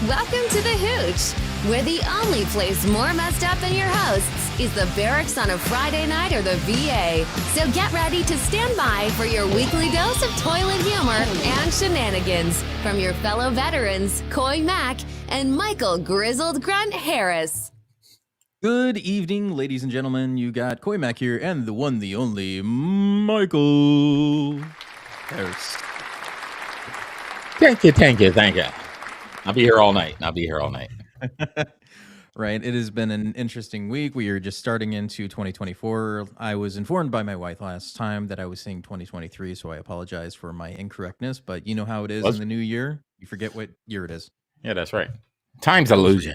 Welcome to the Hooch, where the only place more messed up than your hosts is the barracks on a Friday night or the VA. So get ready to stand by for your weekly dose of toilet humor and shenanigans from your fellow veterans, Coy Mack and Michael Grizzled Grunt Harris. Good evening, ladies and gentlemen. You got Coy Mack here and the one, the only Michael Harris. Thank you. I'll be here all night. Right. It has been an interesting week. We are just starting into 2024. I was informed by my wife last time that I was saying 2023, so I apologize for my incorrectness. But you know how it is in the new year. You forget what year it is. Yeah, that's right. Time's illusion.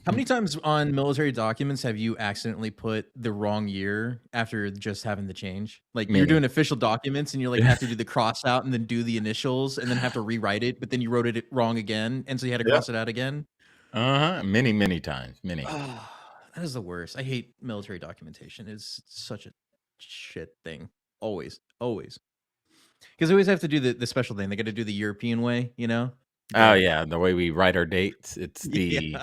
How many times on military documents have you accidentally put the wrong year after just having the change? Like you're doing official documents and you're like have to do the cross out and then do the initials and then have to rewrite it, but then you wrote it wrong again, and so you had to cross it out again. Many times. That is the worst. I hate military documentation. It's such a shit thing. Always. Because they always have to do the special thing. They got to do the European way, you know? Oh yeah, the way we write our dates. It's the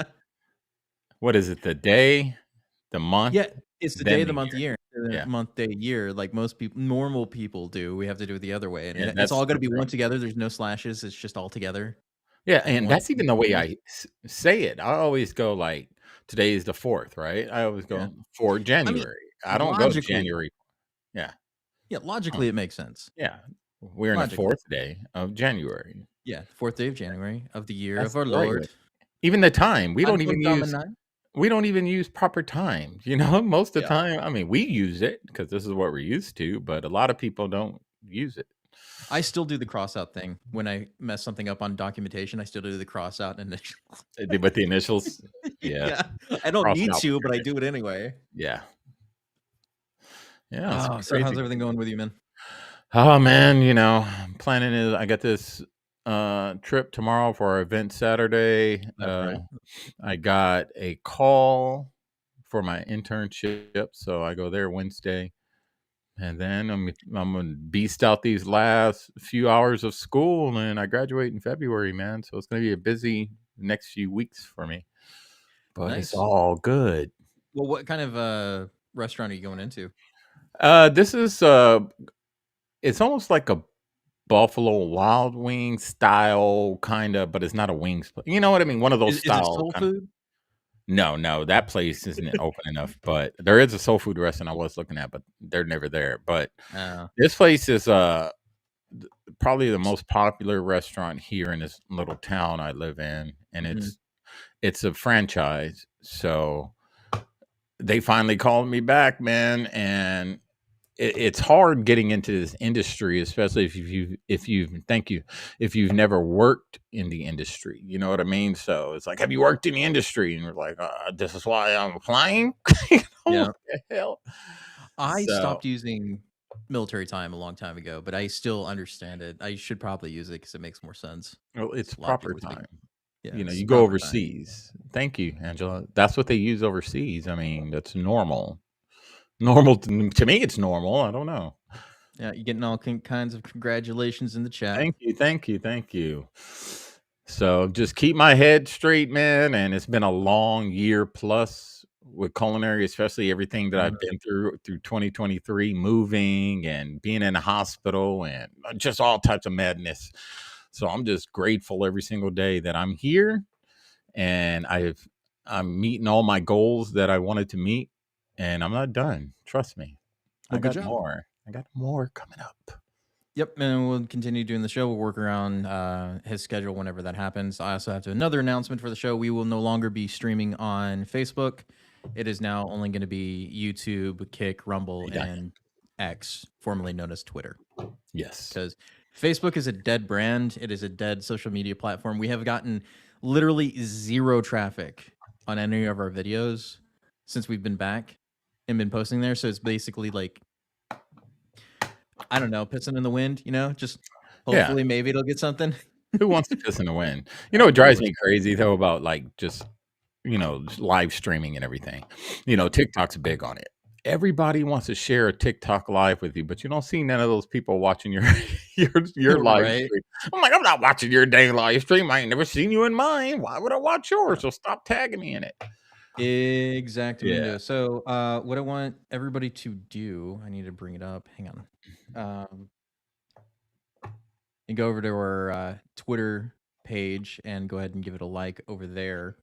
what is it? The day, the month. Yeah, it's the day, the month, year. year. Month, day, year. Like most people, normal people do. We have to do it the other way, and it's all going to be one together. There's no slashes. It's just all together. Yeah, and that's even the way I say it. I always go like, today is the 4th, right? I always go for January. I don't go January. Yeah, logically it makes sense. Yeah, we're in the 4th day of January. Yeah, 4th day of January of the year of our Lord. Even the time, we don't even use proper time. You know, most of the time, I mean, we use it because this is what we're used to, but a lot of people don't use it. I still do the cross out thing when I mess something up on documentation. I still do the cross out and with the initials. Yeah. I don't need to, but I do it anyway. Yeah. So how's everything going with you, man? Oh man, you know, I'm planning is I got this trip tomorrow for our event Saturday. I got a call for my internship, so I go there Wednesday. And then I'm gonna beast out these last few hours of school, and I graduate in February, man. So it's gonna be a busy next few weeks for me. But It's all good. Well, what kind of restaurant are you going into? This is it's almost like a Buffalo Wild Wings style kind of, but it's not a wings. You know what I mean? One of those styles. Is it soul food? No, that place isn't open enough. But there is a soul food restaurant I was looking at, but they're never there. But this place is probably the most popular restaurant here in this little town I live in, and it's a franchise. So they finally called me back, man, and it's hard getting into this industry, especially if you've never worked in the industry. You know what I mean? So it's like, have you worked in the industry? And we're like, this is why I'm applying. What the hell? I stopped using military time a long time ago, but I still understand it. I should probably use it because it makes more sense. Well, it's proper time. You know, you go overseas. Time. Thank you, Angela. That's what they use overseas. I mean, that's normal. To me, it's normal. I don't know. Yeah, you're getting all kinds of congratulations in the chat. Thank you. So just keep my head straight, man. And it's been a long year plus with culinary, especially everything that I've been through 2023, moving and being in a hospital and just all types of madness. So I'm just grateful every single day that I'm here, and I'm meeting all my goals that I wanted to meet. And I'm not done. Trust me. I got more coming up. Yep, and we'll continue doing the show. We'll work around his schedule whenever that happens. I also have another announcement for the show. We will no longer be streaming on Facebook. It is now only going to be YouTube, Kick, Rumble, and X, formerly known as Twitter. Yes. Because Facebook is a dead brand. It is a dead social media platform. We have gotten literally zero traffic on any of our videos since we've been back and been posting there. So it's basically like, I don't know, pissing in the wind, you know, just hopefully maybe it'll get something. Who wants to piss in the wind? You know, it drives me crazy though about like just, you know, live streaming and everything. You know, TikTok's big on it. everybody wants to share a TikTok live with you, but you don't see none of those people watching your live Right. stream. I'm like, I'm not watching your dang live stream. I ain't never seen you in mine. Why would I watch yours? So stop tagging me in it. Exactamundo. Yeah. So, what I want everybody to do, I need to bring it up. Hang on. And go over to our Twitter page and go ahead and give it a like over there,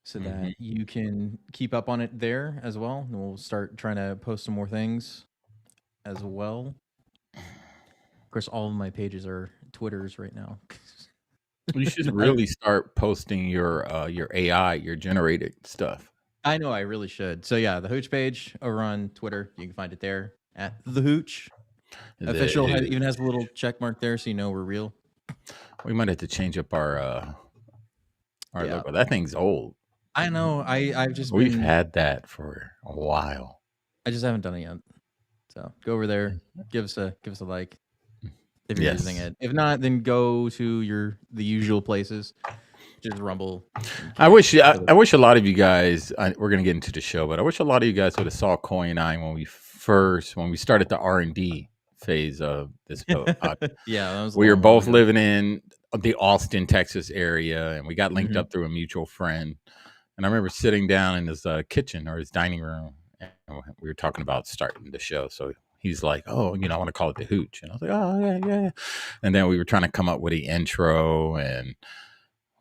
so that you can keep up on it there as well. And we'll start trying to post some more things as well. Of course, all of my pages are Twitters right now. You should really start posting your AI, your generated stuff. I know I really should. So yeah, the Hooch page over on Twitter, you can find it there at the Hooch. Official even has a little check mark there, so you know we're real. We might have to change up our logo. That thing's old. I know. We've had that for a while. I just haven't done it yet. So go over there, give us a like if you're using it. If not, then go to the usual places. Just Rumble. I wish a lot of you guys. We're gonna get into the show, but I wish a lot of you guys would have saw Coy and I when we started the R&D phase of this podcast. Yeah, we were both living in the Austin, Texas area, and we got linked up through a mutual friend. And I remember sitting down in his kitchen or his dining room, and we were talking about starting the show. So he's like, "Oh, I want to call it the Hooch," and I was like, "Oh, yeah." And then we were trying to come up with the intro, and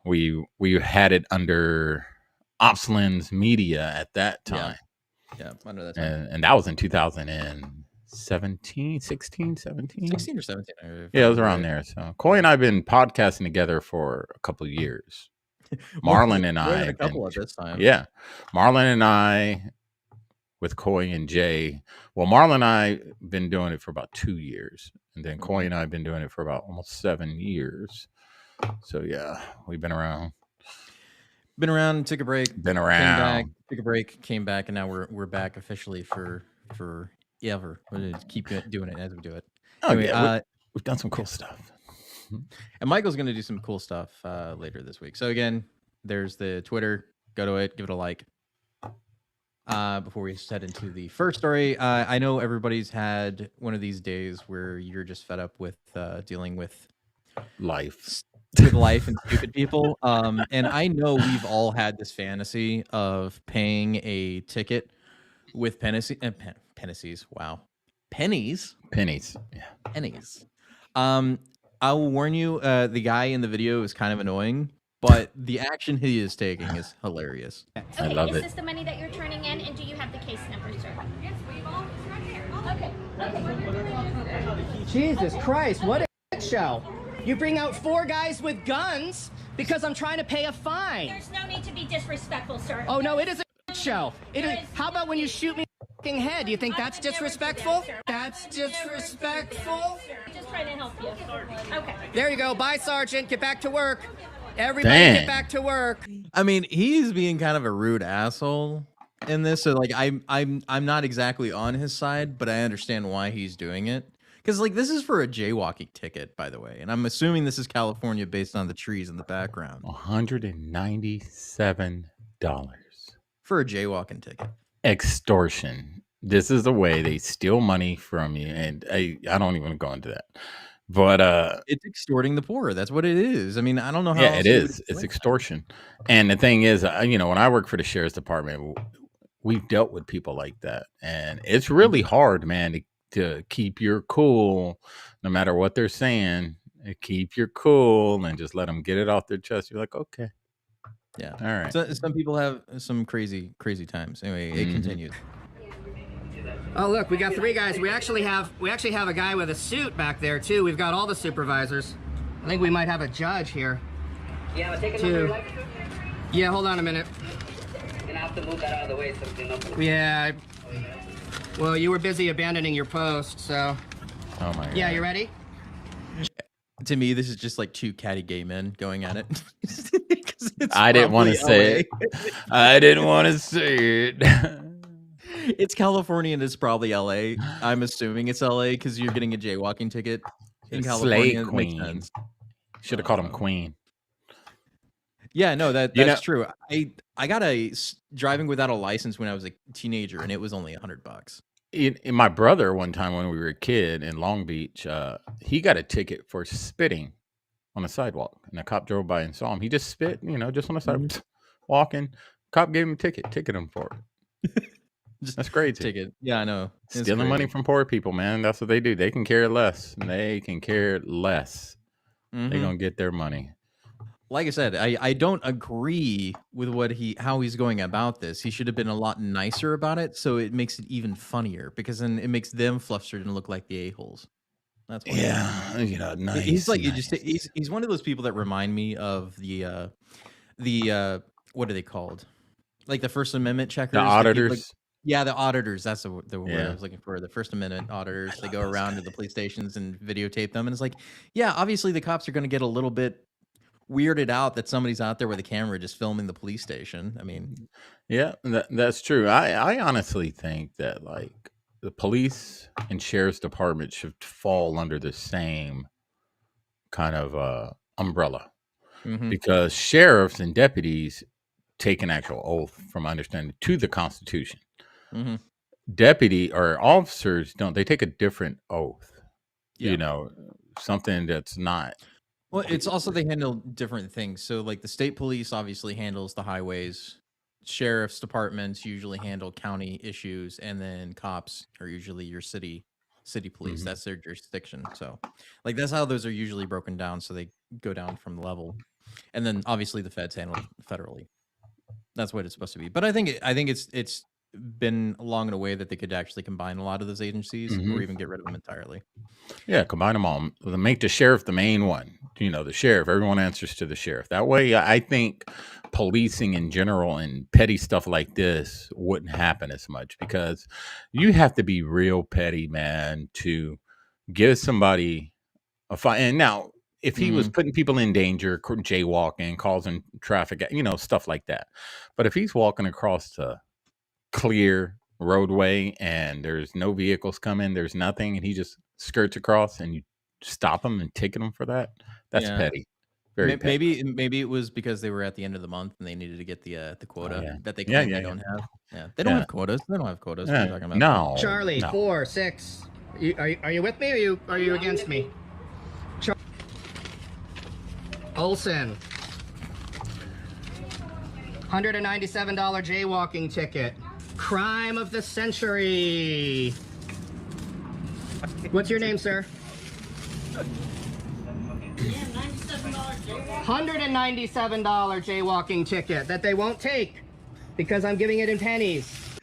we had it under Opsland's Media at that time. Yeah, under that time. And that was in 2017, 16, 17? 16 or 17. Yeah, it was around there. So Coy and I have been podcasting together for a couple of years. Marlon and I. A couple at this time. Yeah. Marlon and I with Coy and Jay. Well, Marlon and I been doing it for about 2 years. And then Coy and I have been doing it for about almost 7 years. So yeah, we've been around. Took a break. Been around. Came back, took a break, came back, and now we're back officially for ever. We'll keep doing it as we do it. Oh anyway, yeah, we've done some cool stuff. And Michael's going to do some cool stuff later this week. So again, there's the Twitter. Go to it, give it a like. Before we head into the first story, I know everybody's had one of these days where you're just fed up with dealing with life. And stupid people. And I know we've all had this fantasy of paying a ticket with pennies. Wow. Pennies. Yeah. Pennies. I will warn you, the guy in the video is kind of annoying, but the action he is taking is hilarious. Okay, I love it. Is this the money that you're turning in, and do you have the case number, sir? Yes, we've all right here. Okay. Jesus Christ, what a show. You bring out 4 guys with guns because I'm trying to pay a fine. There's no need to be disrespectful, sir. Oh, no, it is a show. How about when you shoot me in the head? Do you think that's disrespectful? That's disrespectful? Just trying to help you. Okay. There you go. Bye, Sergeant. Get back to work. Everybody get back to work. I mean, he's being kind of a rude asshole in this. So like I'm not exactly on his side, but I understand why he's doing it. Because like this is for a jaywalking ticket, by the way. And I'm assuming this is California based on the trees in the background. $197 for a jaywalking ticket. Extortion. This is the way they steal money from you. And I don't even go into that. But it's extorting the poor. That's what it is. I mean, I don't know how. Yeah, it is. It's extortion. And the thing is, when I work for the sheriff's department, we've dealt with people like that, and it's really hard, man, to keep your cool, no matter what they're saying. Keep your cool and just let them get it off their chest. You're like, okay, yeah, all right. So some people have some crazy times. Anyway, it continues. Oh, look, we got 3 guys. We actually have a guy with a suit back there too. We've got all the supervisors. I think we might have a judge here. Yeah, take a number like? Yeah, hold on a minute. You're gonna have to move that out of the way so we can open. Yeah. Well, you were busy abandoning your post, so. Oh my God. Yeah, you ready? To me, this is just like 2 catty gay men going at it. I didn't want to say it. I didn't want to say it. It's California and it's probably LA. I'm assuming it's LA because you're getting a jaywalking ticket in California. Slay Queen. Should have called him Queen. Yeah, no, that's true. I got driving without a license when I was a teenager, and it was only $100. In my brother, one time when we were a kid in Long Beach, he got a ticket for spitting on the sidewalk, and a cop drove by and saw him. He just spit, just on the sidewalk, walking. Cop gave him a ticket, ticketed him for it. That's crazy. Ticket. Yeah, I know. Stealing money from poor people, man. That's what they do. They can care less. They can care less. They're gonna get their money. Like I said, I don't agree with how he's going about this. He should have been a lot nicer about it, so it makes it even funnier, because then it makes them flustered and look like the a-holes. That's what nice. He's like nice. he's one of those people that remind me of the what are they called? Like the First Amendment checkers. The auditors. The auditors. That's the word I was looking for. The First Amendment auditors. They go around to the police stations and videotape them, and it's like, yeah, obviously the cops are going to get a little bit weirded out that somebody's out there with a camera just filming the police station. I mean, yeah, that's true. I honestly think that like the police and sheriff's department should fall under the same kind of umbrella, because sheriffs and deputies take an actual oath, from understanding, to the Constitution. Deputy or officers don't. They take a different oath. Something that's not. Well, it's also they handle different things. So like the state police obviously handles the highways. Sheriff's departments usually handle county issues, and then cops are usually your city police. That's their jurisdiction. So like that's how those are usually broken down. So they go down from the level, and then obviously the feds handle federally. That's what it's supposed to be. But I think it's been along in a way that they could actually combine a lot of those agencies, or even get rid of them entirely. Yeah, combine them all. Make the sheriff the main one. The sheriff. Everyone answers to the sheriff. That way, I think policing in general and petty stuff like this wouldn't happen as much, because you have to be real petty, man, to give somebody a fine. And now, if he was putting people in danger, jaywalking, causing traffic, stuff like that. But if he's walking across the clear roadway and there's no vehicles coming, there's nothing, and he just skirts across, and you stop him and ticket him for that, that's petty. Very petty. Maybe it was because they were at the end of the month and they needed to get the quota that they claim they don't have. Yeah, they don't have quotas. They don't have quotas. What are you talking about? No, Charlie, no. 4, 6. Are you with me, or are you against me? Olson, $197 jaywalking ticket. Crime of the century. What's your name, sir? $197 jaywalking ticket that they won't take because I'm giving it in pennies.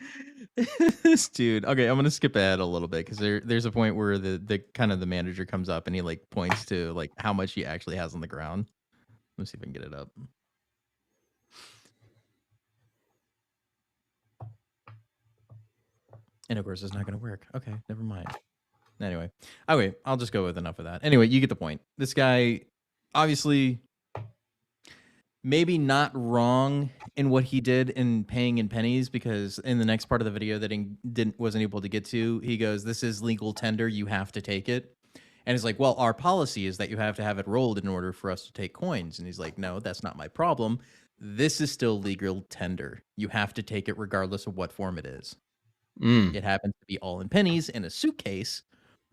This dude. Okay, I'm gonna skip ahead a little bit, because there's a point where the kind of the manager comes up and he like points to like how much he actually has on the ground. Let's see if I can get it up. And of course, it's not going to work. Okay, never mind. Anyway, I'll just go with enough of that. Anyway, you get the point. This guy, obviously, maybe not wrong in what he did in paying in pennies, because in the next part of the video that he wasn't able to get to, he goes, "This is legal tender. You have to take it." And it's like, well, our policy is that you have to have it rolled in order for us to take coins. And he's like, no, that's not my problem. This is still legal tender. You have to take it regardless of what form it is. It happens to be all in pennies in a suitcase,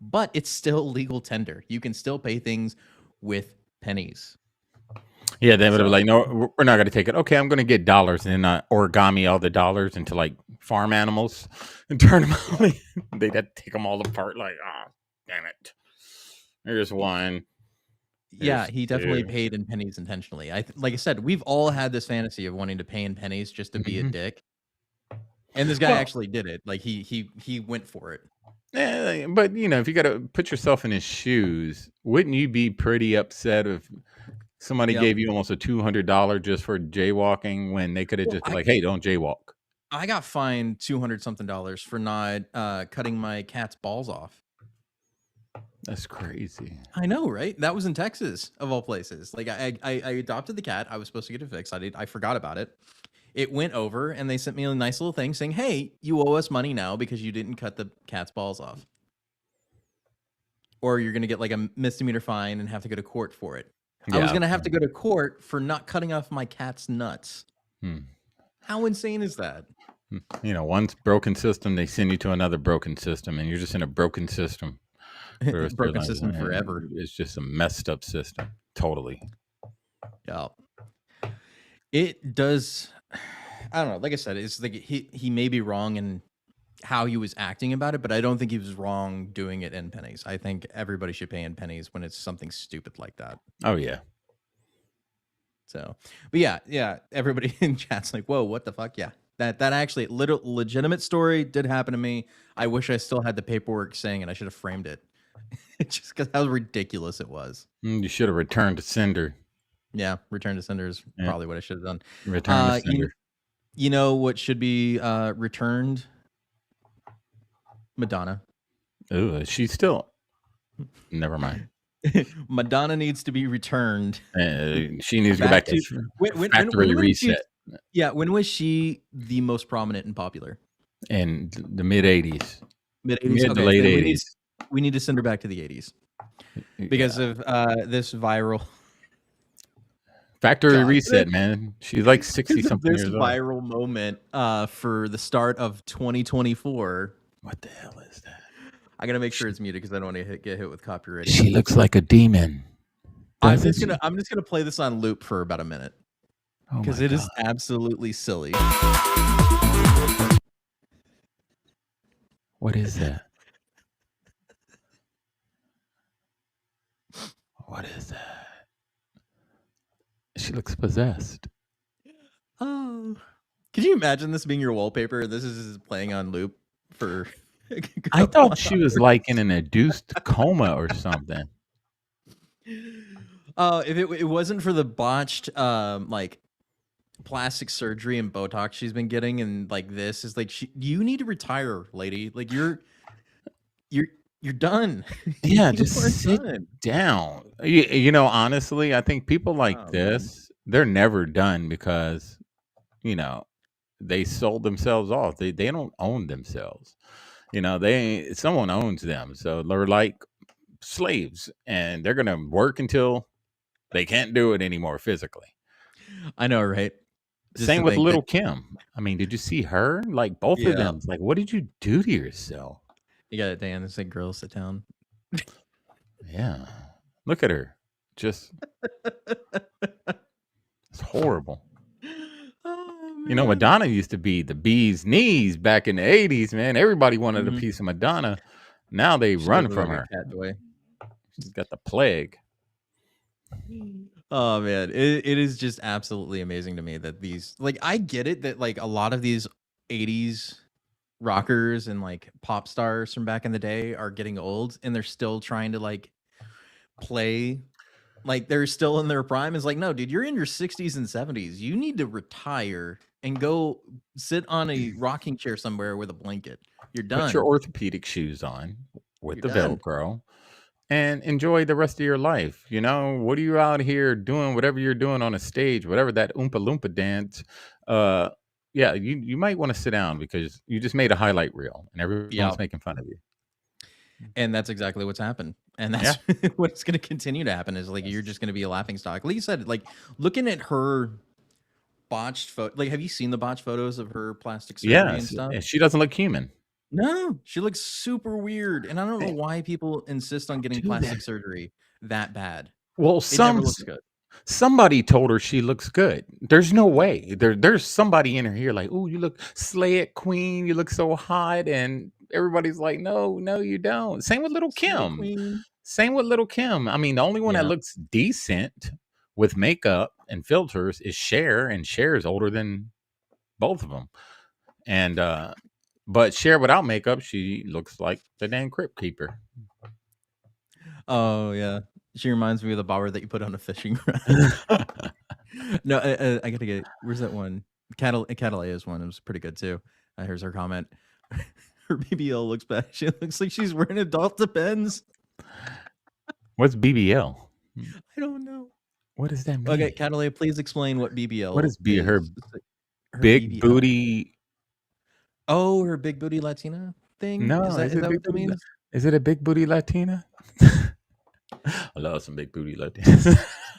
but it's still legal tender. You can still pay things with pennies. Yeah, they would have been like, no, we're not going to take it. Okay, I'm going to get dollars, and then origami all the dollars into like farm animals and turn them out. They'd have to take them all apart. Like, oh, damn it. Here's one. Yeah, he definitely paid in pennies intentionally. Like I said, we've all had this fantasy of wanting to pay in pennies just to be a dick. And this guy actually did it. Like he went for it. Yeah, but if you got to put yourself in his shoes, wouldn't you be pretty upset if somebody gave you almost a $200 just for jaywalking, when they could have just been like, hey, don't jaywalk? I got fined $200 something for not cutting my cat's balls off. That's crazy. I know, right? That was in Texas, of all places. Like I adopted the cat. I was supposed to get it fixed. I forgot about it. It went over, and they sent me a nice little thing saying, "Hey, you owe us money now because you didn't cut the cat's balls off, or you're gonna get like a misdemeanor fine and have to go to court for it." Yeah. I was gonna have to go to court for not cutting off my cat's nuts. How insane is that? You know, once broken system, they send you to another broken system, and you're just in a broken system. Broken system forever. It's just a messed up system. Totally. Yeah. It does. I don't know. Like I said, it's like he may be wrong in how he was acting about it, but I don't think he was wrong doing it in pennies. I think everybody should pay in pennies when it's something stupid like that. Oh yeah. So, but yeah. Everybody in chat's like, "Whoa, what the fuck?" Yeah, that actually legitimate story did happen to me. I wish I still had the paperwork saying it. I should have framed it, just because how ridiculous it was. You should have returned to sender. Yeah, return to sender is probably what I should have done. Return to sender. You know what should be returned? Madonna. Ooh, she's still. Never mind. Madonna needs to be returned. She needs to go back to factory reset. When was she the most prominent and popular? In the mid 80s. Mid to late 80s. We need to send her back to the 80s because of this viral factory reset, man. She's like 60 something years old. This viral moment for the start of 2024. What the hell is that? I gotta make sure it's muted because I don't want to get hit with copyright. She looks like a demon. I'm just gonna play this on loop for about a minute because it is absolutely silly. What is that? What is that? She looks possessed. Oh, could you imagine this being your wallpaper? This is playing on loop for. I thought she was like in an induced coma or something. If it wasn't for the botched like plastic surgery and Botox she's been getting, and like this is like you need to retire, lady. Like you're done. Yeah, just sit down. You know, honestly, I think people like this, they're never done because, you know, they sold themselves off. They don't own themselves. You know, someone owns them. So they're like slaves and they're going to work until they can't do it anymore physically. I know, right? Same with little Kim. I mean, did you see her? Like both of them. Like, what did you do to yourself? You got it, Dan. It's like, girls, sit down. Yeah. Look at her. Just, it's horrible. You know, Madonna used to be the bee's knees back in the 80s, man. Everybody wanted a piece of Madonna. Now they run from her. She's got the plague. Oh, man. It is just absolutely amazing to me that these, like, I get it that, like, a lot of these 80s rockers and, like, pop stars from back in the day are getting old and they're still trying to, like, play. Like, they're still in their prime. It's like, no, dude, you're in your 60s and 70s. You need to retire and go sit on a rocking chair somewhere with a blanket. You're done. Put your orthopedic shoes on with the Velcro and enjoy the rest of your life. You know, what are you out here doing? Whatever you're doing on a stage, whatever that Oompa Loompa dance. Yeah, you might want to sit down because you just made a highlight reel and everyone's making fun of you. And that's exactly what's happened. And that's what's going to continue to happen is like, you're just going to be a laughingstock. Like you said, like looking at her botched photo, like, have you seen the botched photos of her plastic surgery and stuff? She doesn't look human. No, she looks super weird. And I don't know why people insist on getting plastic surgery that bad. Well, never looks good. Somebody told her she looks good. There's no way. There's somebody in her here like, oh, you look slay it, queen. You look so hot. And everybody's like, no, you don't. Same with little Kim. Same with little Kim. I mean, the only one that looks decent with makeup and filters is Cher, and Cher is older than both of them. And but Cher without makeup, she looks like the damn crypt keeper. Oh yeah, she reminds me of the bobber that you put on a fishing rod. No, I gotta get. Where's that one? Cataleya's one. It was pretty good too. Here's her comment. Her BBL looks bad. She looks like she's wearing adult Depends. What's BBL? I don't know. What does that mean? Okay, Cataleya, please explain what BBL. What is her big BBL. Booty? Oh, her big booty Latina thing. No, is that what that means? Is it a big booty Latina? I love some big booty Latinas.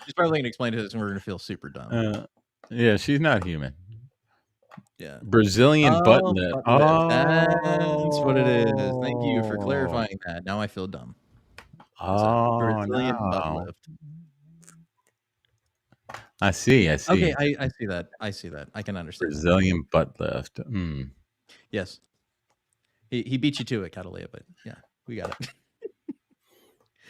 She's probably gonna explain to us, and we're gonna feel super dumb. Yeah, she's not human. Yeah. Brazilian butt Oh, lift. butt lift. That's what it is. Thank you for clarifying that. Now I feel dumb. It's a Oh, Brazilian butt no. lift. I see. Okay, I see that. I see that. I can understand that. Brazilian butt lift. Yes. He beat you to it, Catalea, but yeah, we got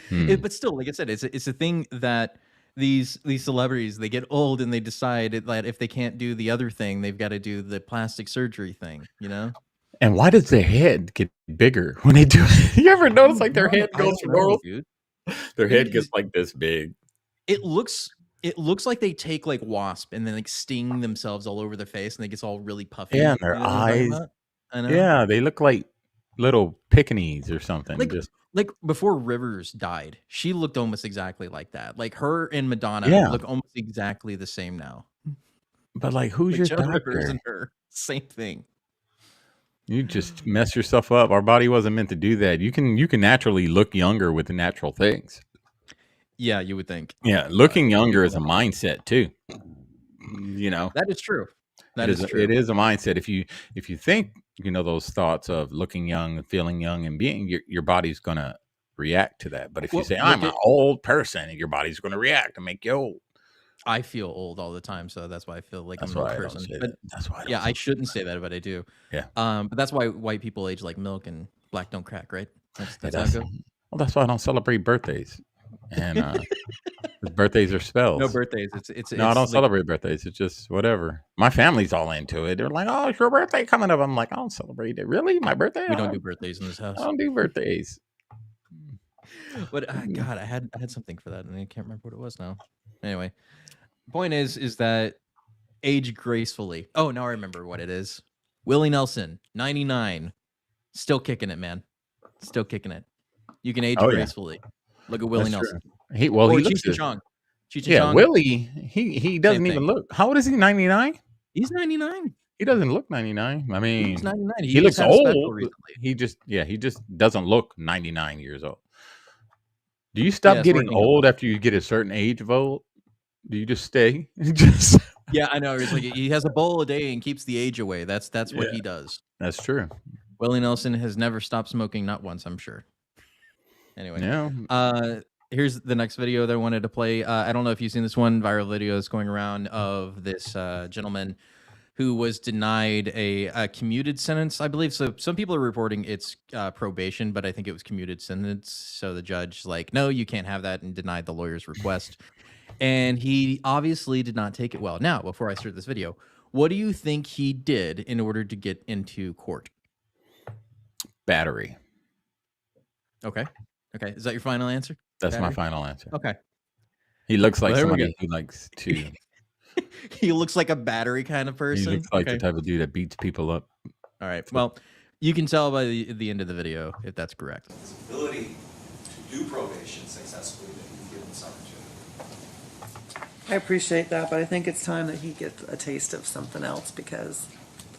it. But still, like I said, it's a thing that these celebrities, they get old and they decide that if they can't do the other thing, they've got to do the plastic surgery thing, you know? And why does their head get bigger when they do it? You ever notice like their head goes from normal? Dude. Their head gets like this big. It looks like they take like wasp and then like sting themselves all over their face and they get all really puffy. Yeah, and their eyes. I know. Yeah, they look like little Pekingese or something. Like before Rivers died, she looked almost exactly like that. Like her and Madonna look almost exactly the same now. But like, who's your Joan doctor? Rivers and her, same thing. You just mess yourself up. Our body wasn't meant to do that. You can naturally look younger with the natural things. Yeah, you would think. Yeah, looking younger is a mindset too. You know, that is true. That is true. It is a mindset. If you think, those thoughts of looking young and feeling young and being, your body's gonna react to that. But if you say I'm an old person, your body's gonna react and make you old. I feel old all the time, so that's why I feel like I'm an old person. But that's why. I shouldn't say that, but I do. Yeah. But that's why white people age like milk and black don't crack, right? That's how it goes. Well, that's why I don't celebrate birthdays. And birthdays are spells. No birthdays. No, I don't celebrate birthdays. It's just whatever. My family's all into it. They're like, "Oh, it's your birthday coming up." I'm like, "I don't celebrate it." Really, my birthday? We don't do birthdays in this house. I don't do birthdays. But God, I had something for that, and I can't remember what it was now. Anyway, point is that age gracefully. Oh, now I remember what it is. Willie Nelson, 99, still kicking it, man. Still kicking it. You can age gracefully. Yeah. Look at Willie Nelson. He looks Cheech Chong. Chong. Willie, he doesn't even look. How old is he? 99? He's 99. He doesn't look 99. I mean, he's 99. He looks old. He just doesn't look 99 years old. Do you stop getting old after you get a certain age of old? Do you just stay? Yeah, I know. It's like he has a bowl a day and keeps the age away. That's what he does. That's true. Willie Nelson has never stopped smoking, not once, I'm sure. Anyway, here's the next video that I wanted to play. I don't know if you've seen this one. Viral video is going around of this gentleman who was denied a commuted sentence, I believe. So some people are reporting it's probation, but I think it was commuted sentence. So the judge like, no, you can't have that, and denied the lawyer's request. And he obviously did not take it well. Now, before I start this video, what do you think he did in order to get into court? Battery. Okay. Is that your final answer? That's my final answer. Okay. He looks like somebody who likes to. He looks like a battery kind of person. He looks like the type of dude that beats people up. All right. Well, you can tell by the end of the video if that's correct. His ability to do probation successfully that you've given this opportunity. I appreciate that, but I think it's time that he gets a taste of something else because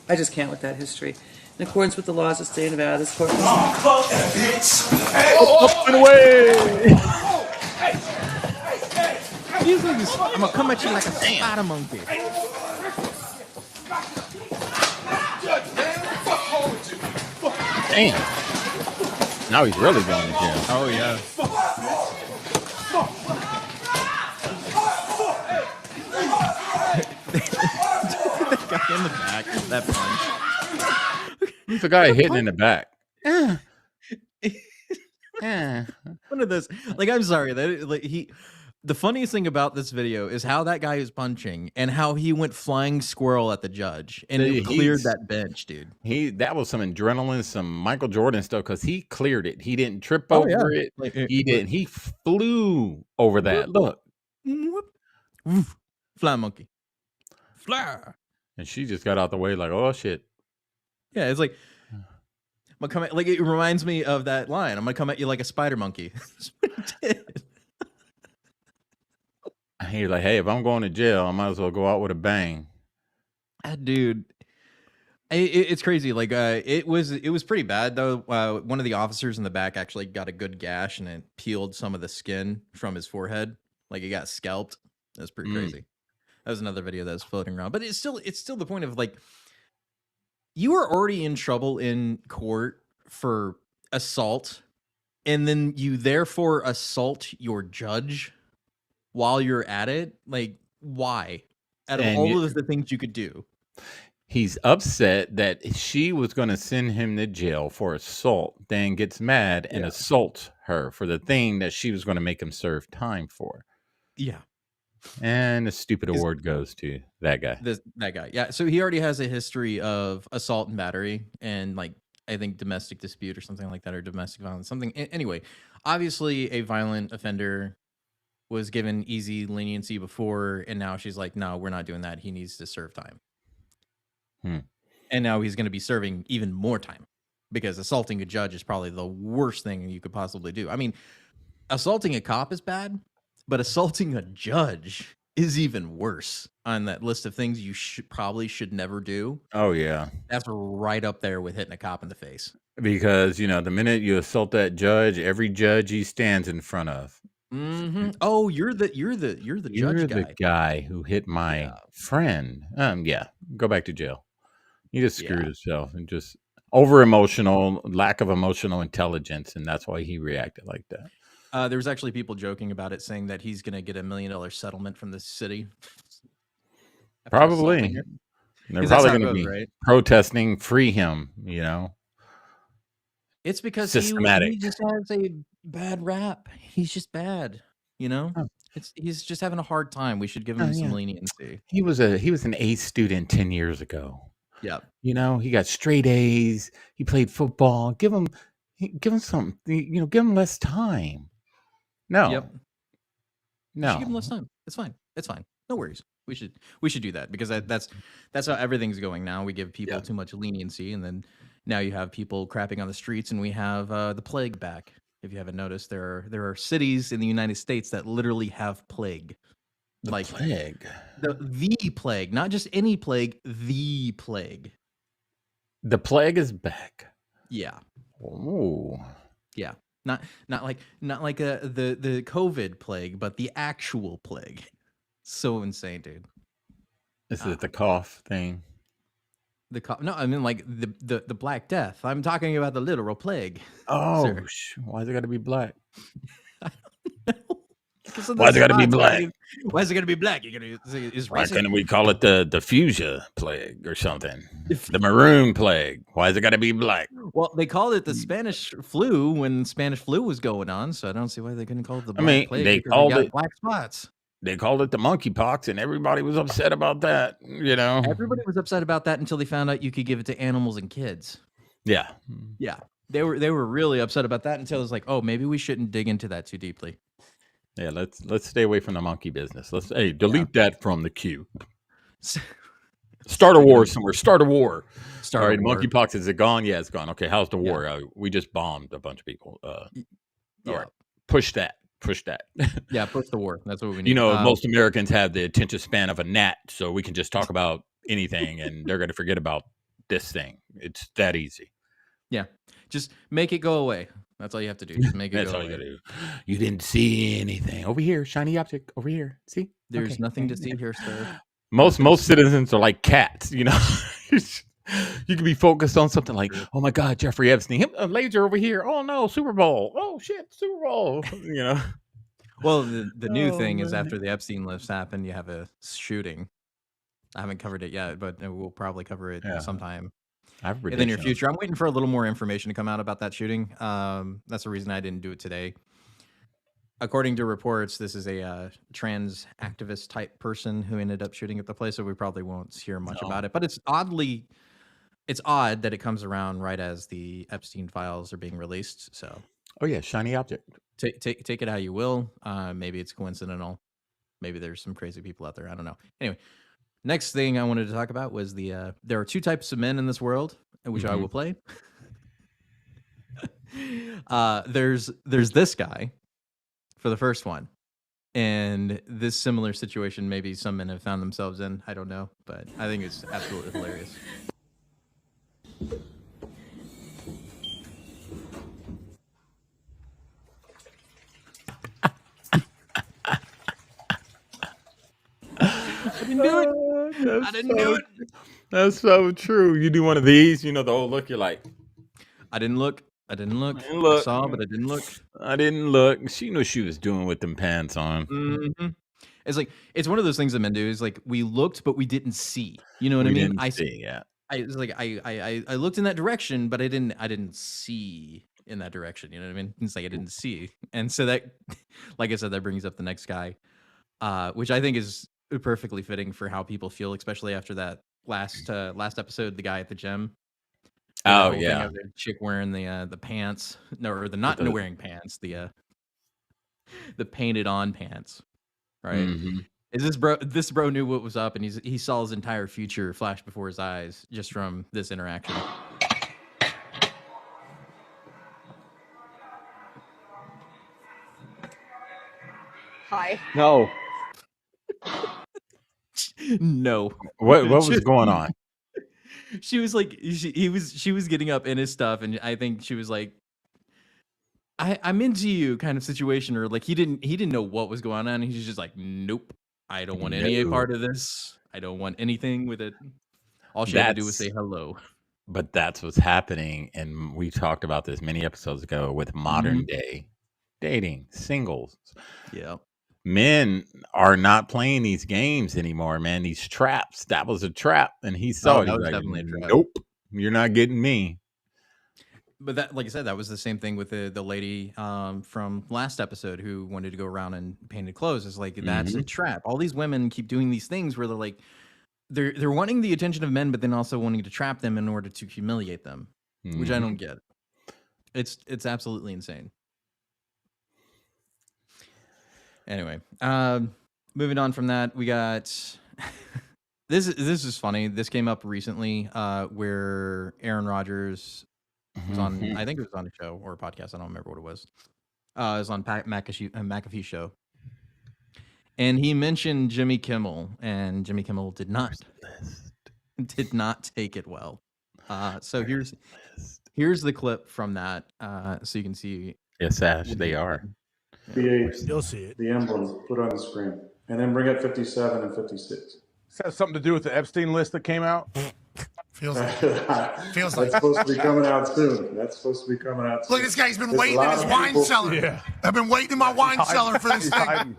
I just can't with that history. In accordance with the laws of the state of Nevada, this court... Oh, bitch! Hey! Up and away! I'm gonna come at you like a spider monkey. Damn. Now he's really going to jail. Oh, yeah. That guy in the back, that punch. Who's the guy hitting in the back? One of those, like, I'm sorry that like the funniest thing about this video is how that guy is punching and how he went flying squirrel at the judge and he cleared that bench, dude. That was some adrenaline, some Michael Jordan stuff because he cleared it. He didn't trip over it. Like, he didn't. He flew over that. Look, fly monkey, fly. And she just got out the way like, oh shit. Yeah, it's like I'm gonna come at, like it reminds me of that line. I'm gonna come at you like a spider monkey. That's what he did. He's like, hey, if I'm going to jail, I might as well go out with a bang. Dude, it's crazy. Like, it was pretty bad though. One of the officers in the back actually got a good gash and it peeled some of the skin from his forehead. Like, he got scalped. That's pretty crazy. That was another video that was floating around. But it's still the point of like, You are already in trouble in court for assault, and then you therefore assault your judge while you're at it. Like, why? Out of And all of the things you could do. he's upset that she was going to send him to jail for assault, then gets mad and assaults her for the thing that she was going to make him serve time for. Yeah. And the stupid award goes to that guy. That guy. Yeah. So he already has a history of assault and battery and like, I think domestic dispute or something like that, or domestic violence, something. Anyway, obviously a violent offender was given easy leniency before. And now she's like, no, we're not doing that. He needs to serve time. And now he's going to be serving even more time because assaulting a judge is probably the worst thing you could possibly do. I mean, assaulting a cop is bad, but assaulting a judge is even worse on that list of things you probably should never do. Oh, yeah. That's right up there with hitting a cop in the face. Because, you know, the minute you assault that judge, every judge he stands in front of. Oh, you're the judge guy. The guy who hit my friend. Yeah, go back to jail. He just screwed himself and just over emotional, lack of emotional intelligence, and that's why he reacted like that. There was actually people joking about it, saying that he's going to get $1 million settlement from the city. Probably. They're probably going to be protesting, free him, you know. It's because systematic. He just has a bad rap. He's just bad, you know. He's just having a hard time. We should give him some leniency. He was an A student 10 years ago. Yeah. You know, he got straight A's. He played football. Give him some, you know, give him less time. No. Yep. No. You should give him less time. It's fine. It's fine. No worries. We should do that because that's how everything's going now. We give people too much leniency, and then now you have people crapping on the streets, and we have the plague back. If you haven't noticed, there are cities in the United States that literally have plague. The plague. The plague, not just any plague, the plague. The plague is back. Yeah. Oh. Yeah. Not like the COVID plague, but the actual plague. So insane, dude. Is it the cough thing? The cough? No, I mean like the Black Death. I'm talking about the literal plague. Oh, why is it got to be black? I don't know. Why is it got to be black? Why is it going to be black? You're going to say is why couldn't we call it the fuchsia plague or something? The maroon plague. Why is it got to be black? Well, they called it the Spanish flu when Spanish flu was going on, so I don't see why they couldn't call it the black plague. They called it black spots. They called it the monkeypox, and everybody was upset about that. You know, everybody was upset about that until they found out you could give it to animals and kids. Yeah. They were really upset about that until it was like, oh, maybe we shouldn't dig into that too deeply. Yeah, let's stay away from the monkey business. Delete that from the queue. Start a war somewhere. Start a war. All right, monkeypox, is it gone? Yeah, it's gone. Okay, how's the war? We just bombed a bunch of people. All right, push that. Yeah, push the war. That's what we need. You know, most Americans have the attention span of a gnat, so we can just talk about anything, and they're going to forget about this thing. It's that easy. Yeah, just make it go away. That's all you have to do. Just make it That's go all away. you got to do. You didn't see anything over here. Shiny object over here. See? There's nothing to see here, sir. Most citizens are like cats. You know, you can be focused on something like, oh my God, Jeffrey Epstein, a laser over here. Oh no, Super Bowl. Oh shit, Super Bowl. You know. Well, the new thing is after the Epstein list happened, you have a shooting. I haven't covered it yet, but we'll probably cover it sometime in the near future. I'm waiting for a little more information to come out about that shooting. That's the reason I didn't do it today. According to reports, this is a trans activist type person who ended up shooting at the place, so we probably won't hear much about it. But it's odd that it comes around right as the Epstein files are being released. So, oh yeah, shiny object. Take it how you will. Maybe it's coincidental. Maybe there's some crazy people out there. I don't know. Anyway, next thing I wanted to talk about was there are two types of men in this world, which I will play. There's this guy for the first one, and this similar situation maybe some men have found themselves in. I don't know, but I think it's absolutely hilarious. I didn't do it. That's so true. You do one of these, you know, the old look. You're like, I didn't look. I look. saw, but I didn't look. I didn't look. She knew what she was doing with them pants on. Mm-hmm. It's like it's one of those things that men do. Is like we looked, but we didn't see. You know what We I mean? didn't see, yeah. I was like I looked in that direction, but I didn't see in that direction. You know what I mean? It's like I didn't see, and so that, like I said, that brings up the next guy, which I think is perfectly fitting for how people feel, especially after that last episode, the guy at the gym. Oh yeah, the chick wearing the pants, or the not wearing pants, the painted on pants, right? Mm-hmm. Is this bro knew what was up, and he saw his entire future flash before his eyes just from this interaction. Hi. No. No. What was going on? She was like, she was getting up in his stuff, and I think she was like, I'm into you kind of situation, or like he didn't know what was going on. And he's just like, nope, I don't want any part of this. I don't want anything with it. All she had to do was say hello. But that's what's happening, and we talked about this many episodes ago with modern day dating, singles. Yeah. Men are not playing these games anymore, man. These traps. That was a trap, and he saw it. That He's was like, definitely a trap. nope, you're not getting me. But that, like I said, that was the same thing with the lady from last episode who wanted to go around and painted clothes. It's like that's a trap. All these women keep doing these things where they're like, they're wanting the attention of men, but then also wanting to trap them in order to humiliate them, which I don't get. It's absolutely insane. Anyway, moving on from that, we got this is funny. This came up recently where Aaron Rodgers was on, I think it was on a show or a podcast. I don't remember what it was. It was on McAfee show. And he mentioned Jimmy Kimmel, and Jimmy Kimmel did not take it well. So here's the clip from that, so you can see. Yes, Ash, they are. You'll see it. The emblems put on the screen, and then bring up 57 and 56. This has something to do with the Epstein list that came out. Feels like that's supposed to be coming out soon. Look, this guy's been waiting in his wine cellar. Yeah. I've been waiting in my wine cellar for this thing.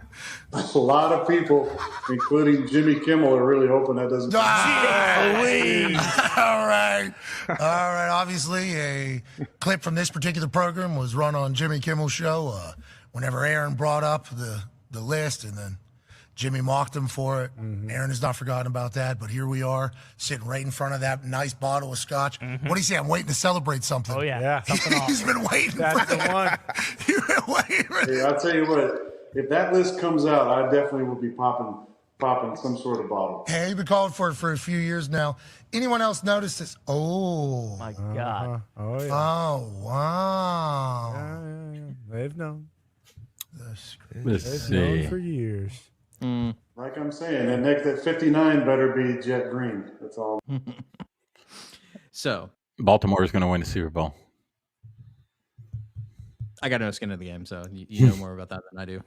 A lot of people, including Jimmy Kimmel, are really hoping that doesn't. All right. Obviously, a clip from this particular program was run on Jimmy Kimmel's show. Whenever Aaron brought up the list, and then Jimmy mocked him for it. Aaron has not forgotten about that, but here we are, sitting right in front of that nice bottle of scotch. What do you say? I'm waiting to celebrate something. Oh, yeah. He's been waiting. That's the one. You've been waiting. Hey, I'll tell you what, if that list comes out, I definitely will be popping some sort of bottle. Hey, you've been calling for it for a few years now. Anyone else notice this? Oh. My God. Oh, yeah. Oh, wow. Yeah. They've known. Let's see. Known for years. Like I'm saying, that 59 better be jet green. That's all. So Baltimore is going to win the Super Bowl. I got no skin in the game, so you know more about that than I do.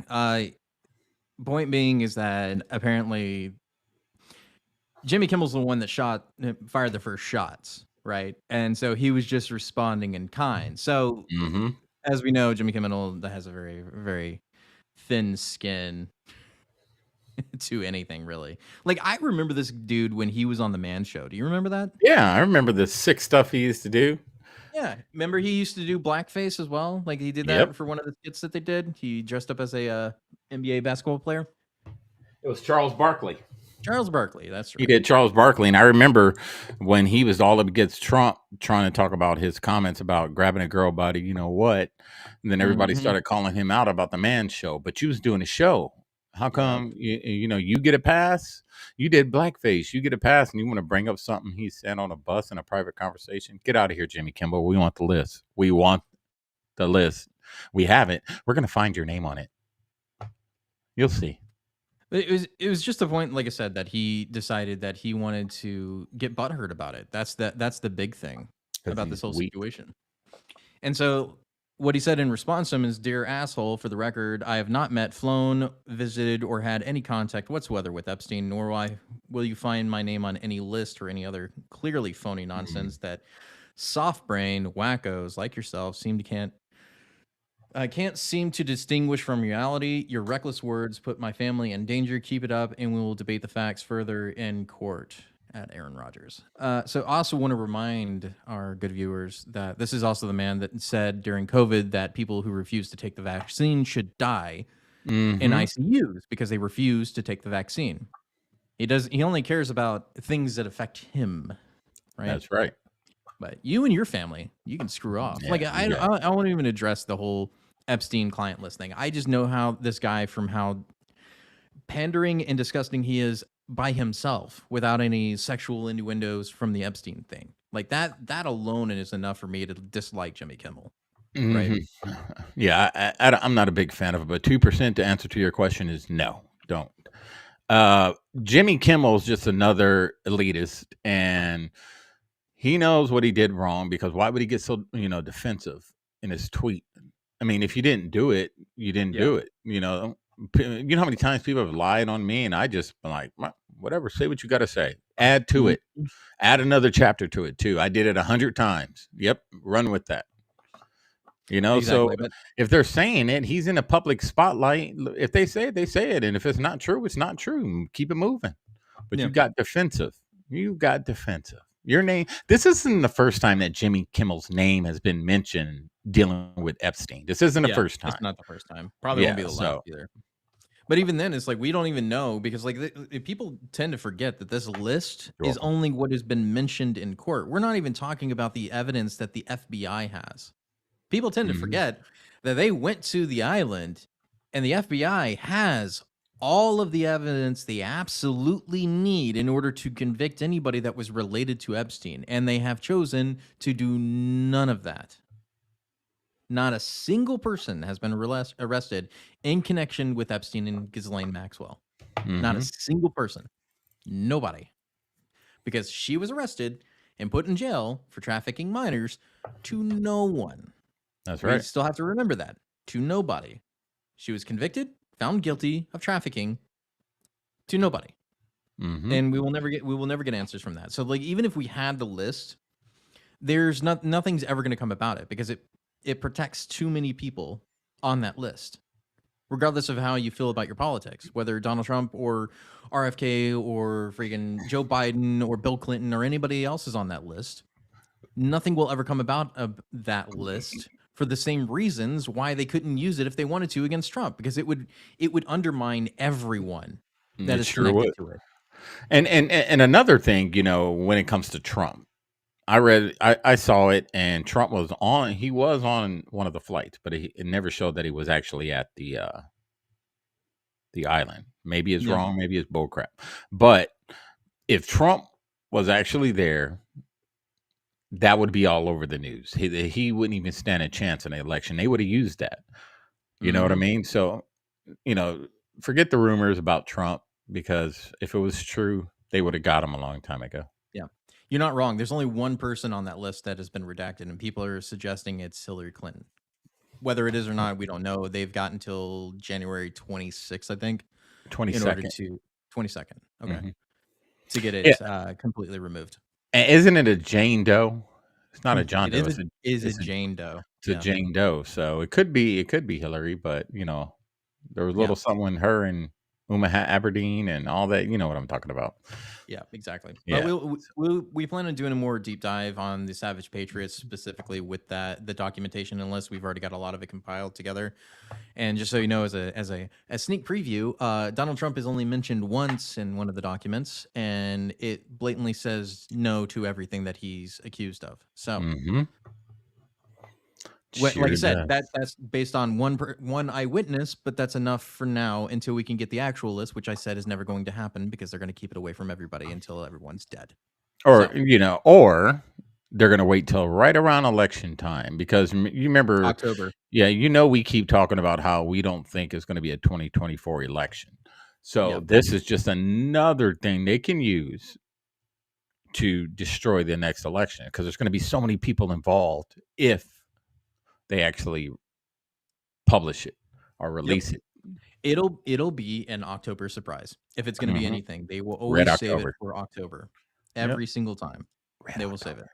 Point being is that apparently Jimmy Kimmel's the one that fired the first shots, right? And so he was just responding in kind. So as we know, Jimmy Kimmel has a very, very thin skin to anything, really. Like, I remember this dude when he was on the Man Show. Do you remember that? Yeah, I remember the sick stuff he used to do. Yeah, remember he used to do blackface as well. Like he did that for one of the skits that they did. He dressed up as a NBA basketball player. It was Charles Barkley. Charles Barkley, that's right. He did Charles Barkley, and I remember when he was all up against Trump, trying to talk about his comments about grabbing a girl body, you know what? And then everybody started calling him out about the Man Show. But you was doing a show. How come you get a pass? You did blackface. You get a pass, and you want to bring up something he said on a bus in a private conversation? Get out of here, Jimmy Kimmel. We want the list. We want the list. We have it. We're going to find your name on it. You'll see. It was just the point, like I said, that he decided that he wanted to get butthurt about it. That's the big thing about this whole situation. And so what he said in response to him is, "Dear asshole, for the record, I have not met, flown, visited, or had any contact whatsoever with Epstein, nor will you find my name on any list or any other clearly phony nonsense that soft-brained wackos like yourself can't seem to distinguish from reality. Your reckless words put my family in danger. Keep it up, and we will debate the facts further in court." At Aaron Rodgers. So also want to remind our good viewers that this is also the man that said during COVID that people who refuse to take the vaccine should die in ICUs because they refuse to take the vaccine. He only cares about things that affect him, right? That's right. But you and your family, you can screw off. Yeah, I won't even address the whole Epstein client list thing. I just know how this guy, from how pandering and disgusting he is by himself without any sexual innuendos from the Epstein thing. Like that alone is enough for me to dislike Jimmy Kimmel. Right. Yeah, I'm not a big fan of it, but 2% to answer to your question is no, don't. Jimmy Kimmel's just another elitist, and he knows what he did wrong, because why would he get so, defensive in his tweet? I mean, if you didn't do it, you didn't do it. You know how many times people have lied on me, and I just been like, whatever, say what you got to say. Add to it. Add another chapter to it too. I did it 100 times. Yep, run with that. Exactly, so if they're saying it, he's in a public spotlight. If they say it, they say it, and if it's not true, it's not true. Keep it moving. But you got defensive. Your name. This isn't the first time that Jimmy Kimmel's name has been mentioned dealing with Epstein. This isn't the first time. It's not the first time. Probably won't be the last either. But even then, it's like we don't even know, because people tend to forget that this list is only what has been mentioned in court. We're not even talking about the evidence that the FBI has. People tend to forget that they went to the island, and the FBI has all of the evidence they absolutely need in order to convict anybody that was related to Epstein, and they have chosen to do none of that. Not a single person has been arrested in connection with Epstein and Ghislaine Maxwell. Not a single person. Nobody. Because she was arrested and put in jail for trafficking minors to no one. That's right. We still have to remember that. To nobody. She was convicted, found guilty of trafficking, to nobody. And we will never get answers from that. So even if we had the list, there's nothing's ever going to come about it, because it protects too many people on that list, regardless of how you feel about your politics, whether Donald Trump or RFK or freaking Joe Biden or Bill Clinton or anybody else is on that list. Nothing will ever come about of that list for the same reasons why they couldn't use it if they wanted to against Trump, because it would undermine everyone that is connected to it. And another thing, when it comes to Trump, I saw it, and Trump was on one of the flights, but it never showed that he was actually at the island. Maybe it's wrong, maybe it's bullcrap. But if Trump was actually there, that would be all over the news. He wouldn't even stand a chance in the election. They would have used that. You know what I mean? So, forget the rumors about Trump, because if it was true, they would have got him a long time ago. Yeah. You're not wrong. There's only one person on that list that has been redacted, and people are suggesting it's Hillary Clinton. Whether it is or not, we don't know. They've got until January 26th, I think. 22nd. 22nd. Okay. To get it completely removed. And isn't it a Jane Doe? It's not a John Doe. It is a Jane Doe. It's a Jane Doe. So it could be Hillary, but there was a little something, her and Uma Aberdeen and all that. You know what I'm talking about. Yeah, exactly. Yeah. But we plan on doing a more deep dive on the Savage Patriots, specifically with the documentation, unless we've already got a lot of it compiled together. And just so you know, as a sneak preview, Donald Trump is only mentioned once in one of the documents, and it blatantly says no to everything that he's accused of. So, like I said, that's based on one eyewitness, but that's enough for now until we can get the actual list, which I said is never going to happen, because they're going to keep it away from everybody until everyone's dead. Or or they're going to wait till right around election time, because you remember October. Yeah, we keep talking about how we don't think it's going to be a 2024 election. So this is just another thing they can use to destroy the next election, because there's going to be so many people involved if they actually publish it or release it. It'll be an October surprise. If it's going to be anything, they will always save it for October. Every single time. They will save it.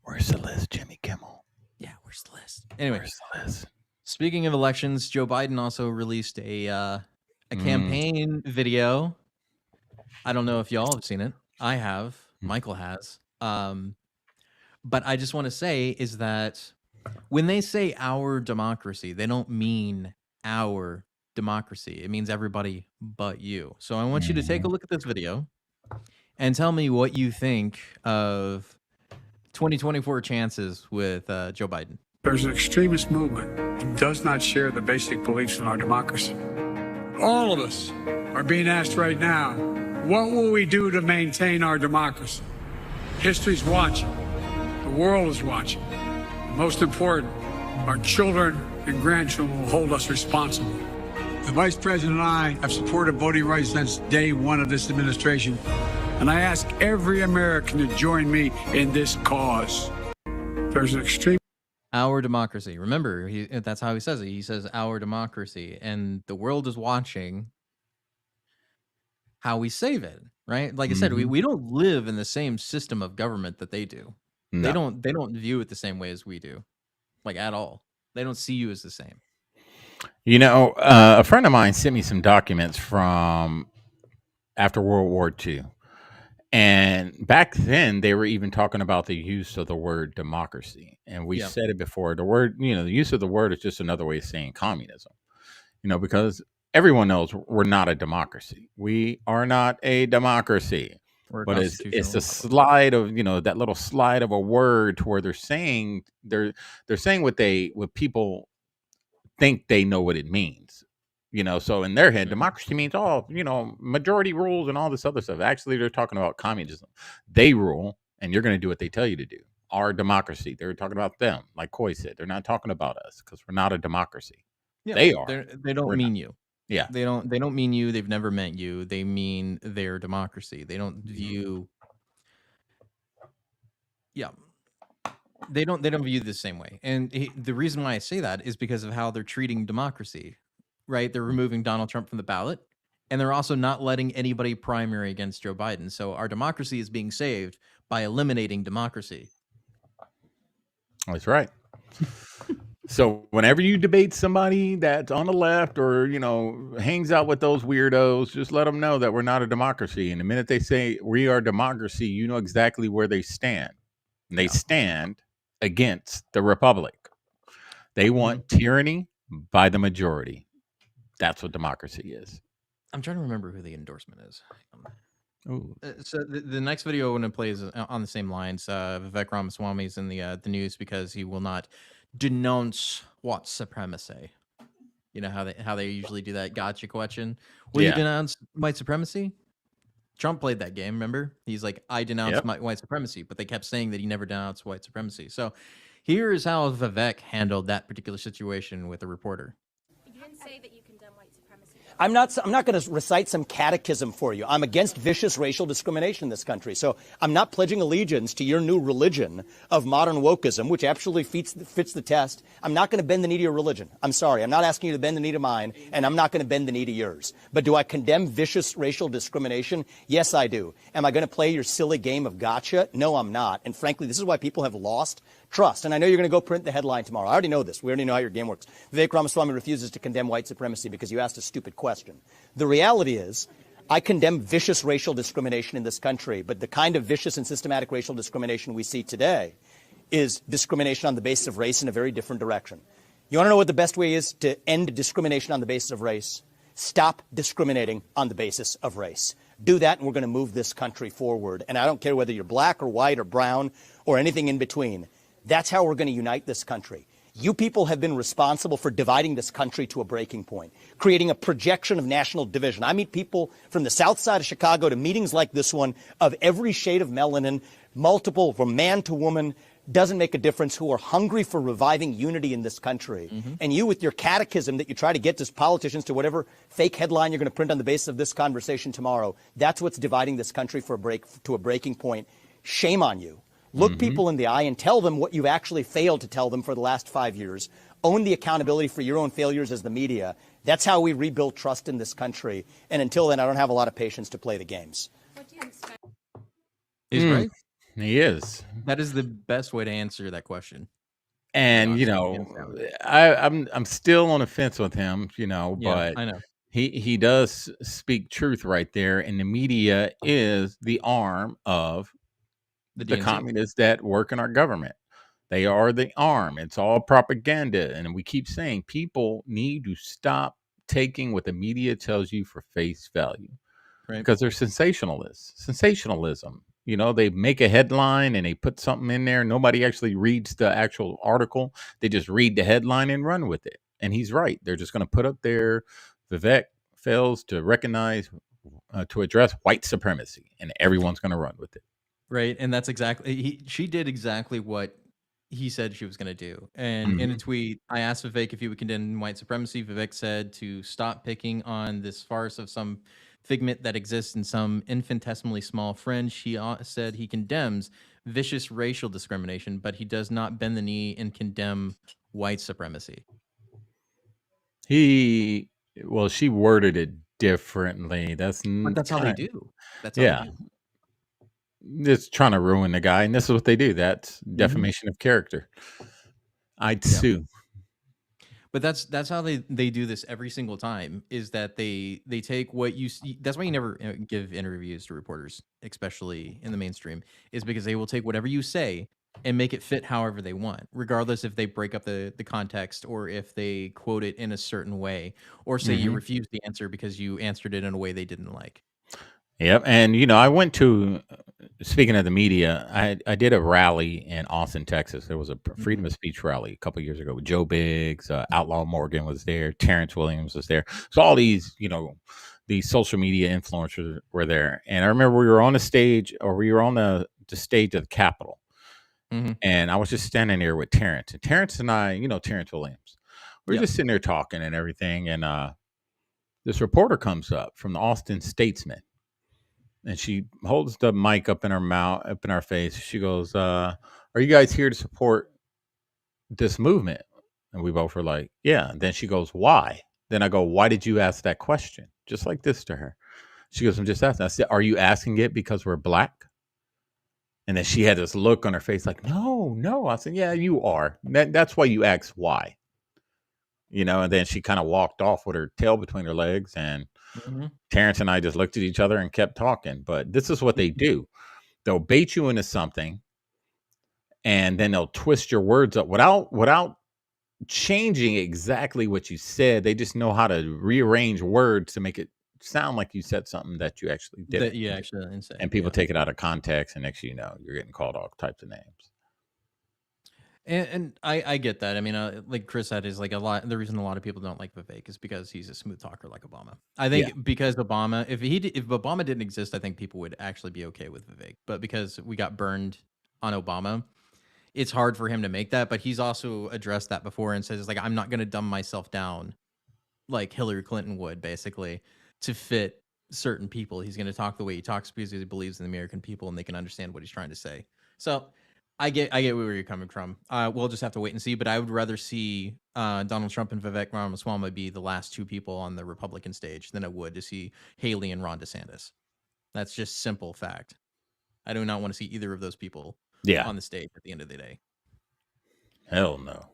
Where's the list, Jimmy Kimmel? Yeah, where's the list? Anyway, where's the list? Speaking of elections, Joe Biden also released a campaign video. I don't know if y'all have seen it. I have. Michael has. But I just want to say is that when they say our democracy, they don't mean our democracy. It means everybody but you. So I want you to take a look at this video and tell me what you think of 2024 chances with Joe Biden. There's an extremist movement that does not share the basic beliefs in our democracy. All of us are being asked right now, what will we do to maintain our democracy? History's watching. The world is watching. And most important, our children and grandchildren will hold us responsible. The Vice President and I have supported voting rights since day one of this administration, and I ask every American to join me in this cause. There's an extreme... Our democracy. Remember, that's how he says it. He says our democracy, and the world is watching how we save it, right? Like I said, we don't live in the same system of government that they do. No. They don't view it the same way as we do, like at all. They don't see you as the same. You know, a friend of mine sent me some documents from after World War II. And back then, they were even talking about the use of the word democracy. And we said it before. The word, the use of the word is just another way of saying communism. Because everyone knows we're not a democracy. We are not a democracy. But it's a slide of, that little slide of a word to where they're saying what people think they know what it means. So in their head, democracy means majority rules and all this other stuff. Actually, they're talking about communism. They rule, and you're going to do what they tell you to do. Our democracy. They're talking about them, like Coy said. They're not talking about us because we're not a democracy. Yeah, they are. They don't mean you. Yeah. They don't mean you. They've never meant you. They mean their democracy. They don't view. Yeah. They don't view the same way. And the reason why I say that is because of how they're treating democracy. Right, they're removing Donald Trump from the ballot, and they're also not letting anybody primary against Joe Biden. So our democracy is being saved by eliminating democracy. That's right. So whenever you debate somebody that's on the left or, hangs out with those weirdos, just let them know that we're not a democracy. And the minute they say we are democracy, you know exactly where they stand. And they stand against the republic. They want tyranny by the majority. That's what democracy is. I'm trying to remember who the endorsement is. So the next video when it plays on the same lines, Vivek Ramaswamy is in the news because he will not denounce white supremacy. You know how they usually do that gotcha question. Will you denounce white supremacy? Trump played that game, remember? He's like, I denounce white supremacy, but they kept saying that he never denounced white supremacy. So here is how Vivek handled that particular situation with a reporter. You didn't say that you condemn white supremacy. I'm not going to recite some catechism for you. I'm against vicious racial discrimination in this country. So I'm not pledging allegiance to your new religion of modern wokeism, which actually fits the test. I'm not going to bend the knee to your religion. I'm sorry. I'm not asking you to bend the knee to mine, and I'm not going to bend the knee to yours. But do I condemn vicious racial discrimination? Yes, I do. Am I going to play your silly game of gotcha? No, I'm not. And frankly, this is why people have lost trust. And I know you're going to go print the headline tomorrow. I already know this. We already know how your game works. Vivek Ramaswamy refuses to condemn white supremacy because you asked a stupid question. The reality is, I condemn vicious racial discrimination in this country, but the kind of vicious and systematic racial discrimination we see today is discrimination on the basis of race in a very different direction. You want to know what the best way is to end discrimination on the basis of race? Stop discriminating on the basis of race. Do that, and we're going to move this country forward. And I don't care whether you're black or white or brown or anything in between. That's how we're going to unite this country. You people have been responsible for dividing this country to a breaking point, creating a projection of national division. I meet people from the south side of Chicago to meetings like this one of every shade of melanin, multiple, from man to woman, doesn't make a difference, who are hungry for reviving unity in this country. And you, with your catechism that you try to get to politicians to whatever fake headline you're going to print on the basis of this conversation tomorrow, that's what's dividing this country to a breaking point. Shame on you. Look people in the eye and tell them what you've actually failed to tell them for the last 5 years. Own the accountability for your own failures as the media. That's how we rebuild trust in this country. And until then, I don't have a lot of patience to play the games. He's right. He is. That is the best way to answer that question. And you know, I'm still on the fence with him, you know, but I know he does speak truth right there, and the media is the arm of the communists that work in our government. They are the arm. It's all propaganda, and we keep saying people need to stop taking what the media tells you for face value, right? Because they're sensationalism. You know, they make a headline and they put something in there. Nobody actually reads the actual article. They just read the headline and run with it. And he's right. They're just going to put up there, Vivek fails to recognize, to address white supremacy, and everyone's going to run with it. Right. And that's exactly, she did exactly what he said she was going to do. And in a tweet, I asked Vivek if he would condemn white supremacy. Vivek said to stop picking on this farce of some figment that exists in some infinitesimally small fringe. He said he condemns vicious racial discrimination, but he does not bend the knee and condemn white supremacy. She worded it differently. But that's how they do. That's how they do. Just trying to ruin the guy, and this is what they do. That's defamation of character. I'd sue. But that's how they do this every single time, is that they take what you see. That's why you never give interviews to reporters, especially in the mainstream, is because they will take whatever you say and make it fit however they want, regardless if they break up the context or if they quote it in a certain way, or say you refuse the answer because you answered it in a way they didn't like. Yep. And, you know, I went to, speaking of the media, I did a rally in Austin, Texas. There was a freedom of speech rally a couple of years ago with Joe Biggs, Outlaw Morgan was there, Terrence Williams was there. So all these, you know, these social media influencers were there. And I remember we were on the stage, or we were on the stage of the Capitol. And I was just standing there with Terrence. And Terrence and I, you know, Terrence Williams, we were just sitting there talking and everything. And this reporter comes up from the Austin Statesman. And she holds the mic up in her mouth, up in our face. She goes, are you guys here to support this movement? And we both were like, yeah. And then she goes, why? Then I go, why did you ask that question? Just like this to her. She goes, I'm just asking. I said, are you asking it because we're black? And then she had this look on her face like, no. I said, yeah, you are. That's why you asked why. You know, and then she kind of walked off with her tail between her legs, and Terrence and I just looked at each other and kept talking. But this is what they do. They'll bait you into something, and then they'll twist your words up without changing exactly what you said. They just know how to rearrange words to make it sound like you said something that you actually did. That you actually didn't say. And people take it out of context, and next thing you know, you're getting called all types of names. And I get that. I mean, like Chris said, is like the reason a lot of people don't like Vivek is because he's a smooth talker like Obama. I think because Obama, if Obama didn't exist, I think people would actually be okay with Vivek. But because we got burned on Obama, it's hard for him to make that. But he's also addressed that before and says, like, I'm not going to dumb myself down like Hillary Clinton would, basically, to fit certain people. He's going to talk the way he talks because he believes in the American people and they can understand what he's trying to say. So I get where you're coming from. We'll just have to wait and see. But I would rather see Donald Trump and Vivek Ramaswamy be the last two people on the Republican stage than I would to see Haley and Ron DeSantis. That's just simple fact. I do not want to see either of those people on the stage at the end of the day. Hell no.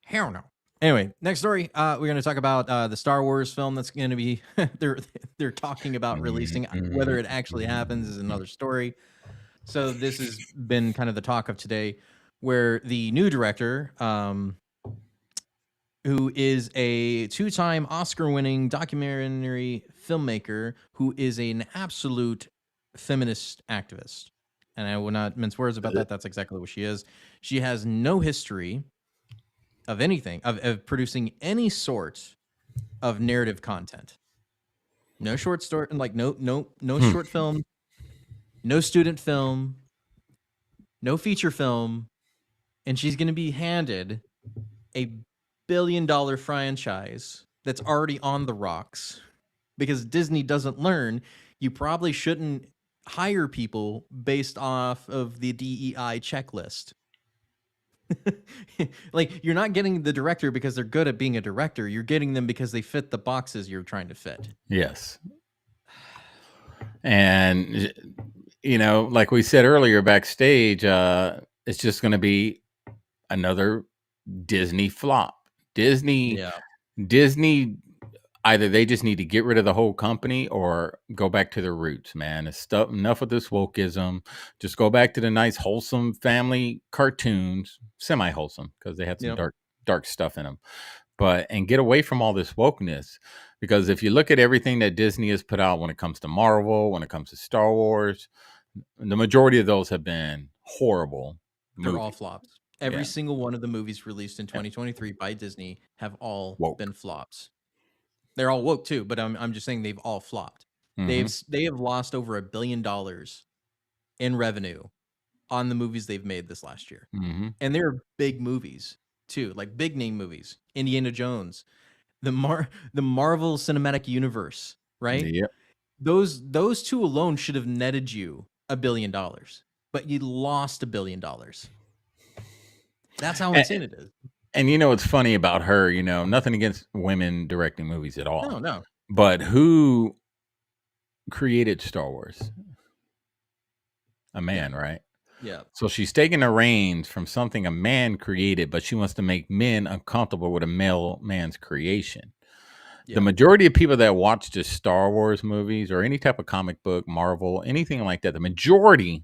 Hell no. Anyway, next story. We're going to talk about the Star Wars film that's going to be they're talking about releasing. Whether it actually happens is another story. So this has been kind of the talk of today, where the new director, who is a two-time Oscar-winning documentary filmmaker, who is an absolute feminist activist, and I will not mince words about that. That's exactly what she is. She has no history of anything, of producing any sort of narrative content. No short story, like no short film, no student film, no feature film, and she's going to be handed a $1 billion franchise that's already on the rocks because Disney doesn't learn. You probably shouldn't hire people based off of the DEI checklist. Like, you're not getting the director because they're good at being a director. You're getting them because they fit the boxes you're trying to fit. Yes. And, you know, like we said earlier backstage, it's just going to be another Disney flop. Disney, either they just need to get rid of the whole company or go back to their roots, man. It's enough of this wokeism. Just go back to the nice, wholesome family cartoons, semi-wholesome, because they had some dark stuff in them. And get away from all this wokeness. Because if you look at everything that Disney has put out when it comes to Marvel, when it comes to Star Wars, the majority of those have been horrible. They're all flops. Every single one of the movies released in 2023 by Disney have all been flops. They're all woke too, but I'm just saying they've all flopped. They have lost over $1 billion in revenue on the movies they've made this last year, and they're big movies too, like big name movies. Indiana Jones, the Marvel Cinematic Universe, right? Yep. Those two alone should have netted you $1 billion, but you lost $1 billion. That's how insane it is. And you know what's funny about her, you know, nothing against women directing movies at all. No. But who created Star Wars? A man, right? Yeah. So she's taking the reins from something a man created, but she wants to make men uncomfortable with a man's creation. Yeah. The majority of people that watch the Star Wars movies or any type of comic book, Marvel, anything like that, the majority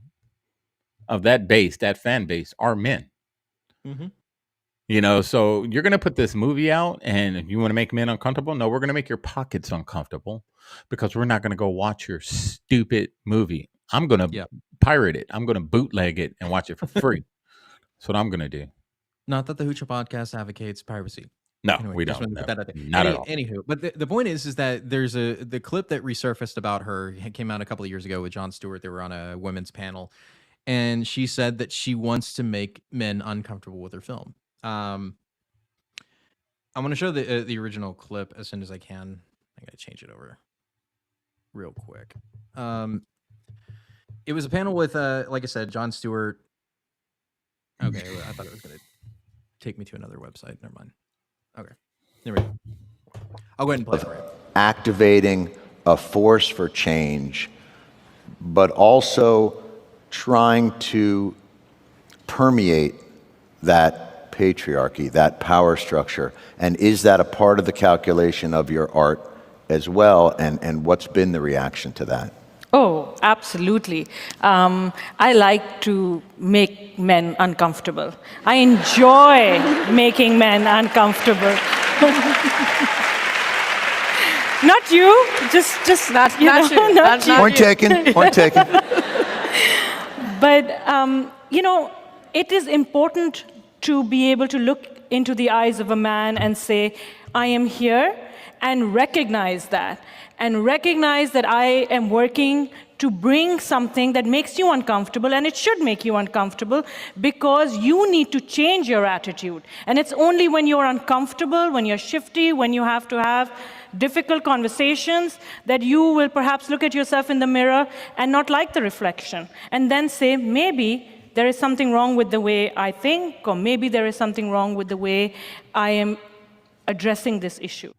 of that fan base are men. You know, so you're going to put this movie out and you want to make men uncomfortable? No, we're going to make your pockets uncomfortable because we're not going to go watch your stupid movie. I'm going to pirate it. I'm going to bootleg it and watch it for free. That's what I'm going to do. Not that the Hooch podcast advocates piracy. No, anyway, we don't. No, not at all. Anywho, but the point is that there's the clip that resurfaced about her. It came out a couple of years ago with Jon Stewart. They were on a women's panel. And she said that she wants to make men uncomfortable with her film. I'm going to show the original clip as soon as I can. I got to change it over real quick. It was a panel with, like I said, Jon Stewart. Okay, I thought it was going to take me to another website. Never mind. Okay, there we go. I'll go ahead and play it for you. Activating a force for change, but also trying to permeate that patriarchy, that power structure. And is that a part of the calculation of your art as well? And what's been the reaction to that? Oh, absolutely. I like to make men uncomfortable. I enjoy making men uncomfortable. Not you, just not you. Not you. Point taken. Point taken. But, you know, it is important to be able to look into the eyes of a man and say, I am here, and recognize that. And recognize that I am working to bring something that makes you uncomfortable, and it should make you uncomfortable because you need to change your attitude. And it's only when you're uncomfortable, when you're shifty, when you have to have difficult conversations, that you will perhaps look at yourself in the mirror and not like the reflection, and then say, maybe there is something wrong with the way I think, or maybe there is something wrong with the way I am addressing this issue.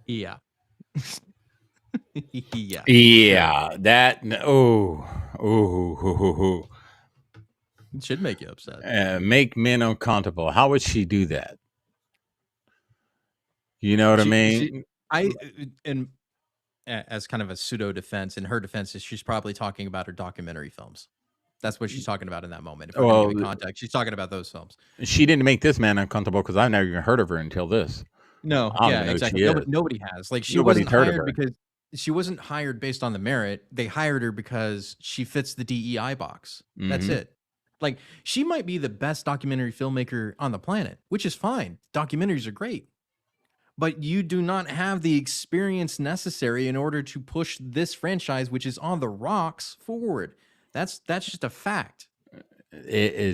Yeah. Yeah. That, It should make you upset. Make men uncomfortable. How would she do that? You know what I mean? And as kind of a pseudo defense, in her defense, is she's probably talking about her documentary films. That's what she's talking about in that moment. If we're going to give context, she's talking about those films. She didn't make this man uncomfortable because I never even heard of her until this. No, yeah, exactly. Nobody has. Like, she wasn't hired because she wasn't hired based on the merit. They hired her because she fits the DEI box. That's it. Like, she might be the best documentary filmmaker on the planet, which is fine. Documentaries are great. But you do not have the experience necessary in order to push this franchise, which is on the rocks, forward. That's just a fact.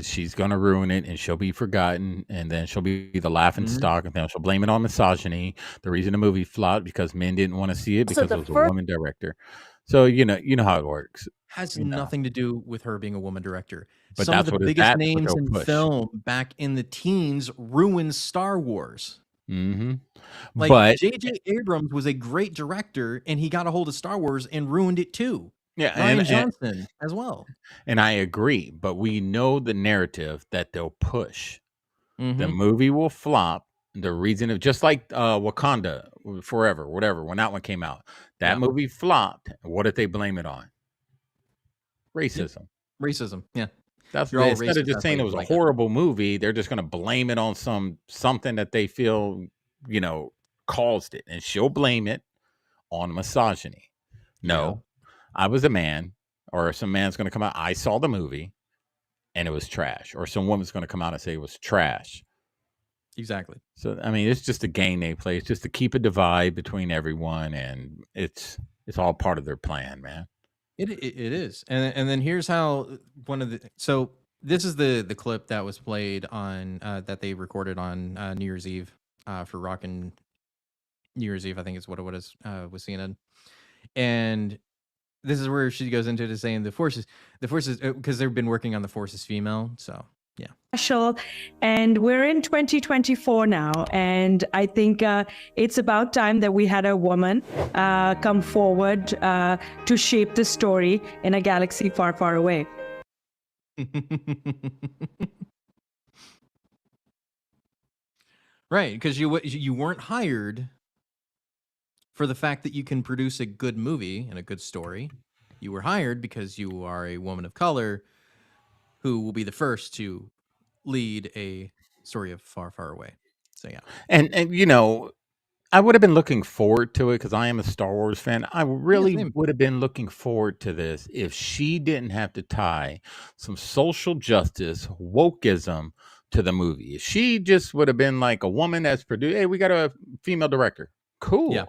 She's going to ruin it, and she'll be forgotten, and then she'll be the laughing stock, and then she'll blame it on misogyny. The reason the movie flopped because men didn't want to see it because it was a woman director. So you know how it works. Has You know. nothing to do with her being a woman director. But Some of that's the what biggest that's what names they'll in push. film back in the teens ruined Star Wars. Mm-hmm. Like But J.J. Abrams was a great director, and he got a hold of Star Wars and ruined it too. yeah, Ryan and Johnson as well. and I agree. But we know the narrative that they'll push. The Mhm. movie will flop. The reason of just like Wakanda Forever, whatever, when that one came out, that Yeah. movie flopped. What did they blame it on? Racism. Racism. Yeah. That's You're all instead of racist, just that's saying why it you was a like it. horrible movie, they're just going to blame it on something that they feel, caused it, and she'll blame it on misogyny. No, I was a man, or some man's going to come out. I saw the movie, and it was trash, or some woman's going to come out and say it was trash. Exactly. So I mean, it's just a game they play. It's just to keep a divide between everyone, and it's all part of their plan, man. It is, and then here's how so this is the clip that was played on that they recorded on New Year's Eve for Rockin' New Year's Eve, I think is what it was with CNN, and this is where she goes into it saying the forces because they've been working on the forces female, so yeah. Special, and we're in 2024 now, and I think it's about time that we had a woman come forward to shape the story in a galaxy far, far away. Right, because you weren't hired for the fact that you can produce a good movie and a good story. You were hired because you are a woman of color who will be the first to lead a story of far, far away. So yeah, and I would have been looking forward to it because I am a Star Wars fan. I really same. would have been looking forward to this if she didn't have to tie some social justice, wokeism to the movie. If she just would have been like a woman that's produced, hey, we got a female director. Cool. Yeah.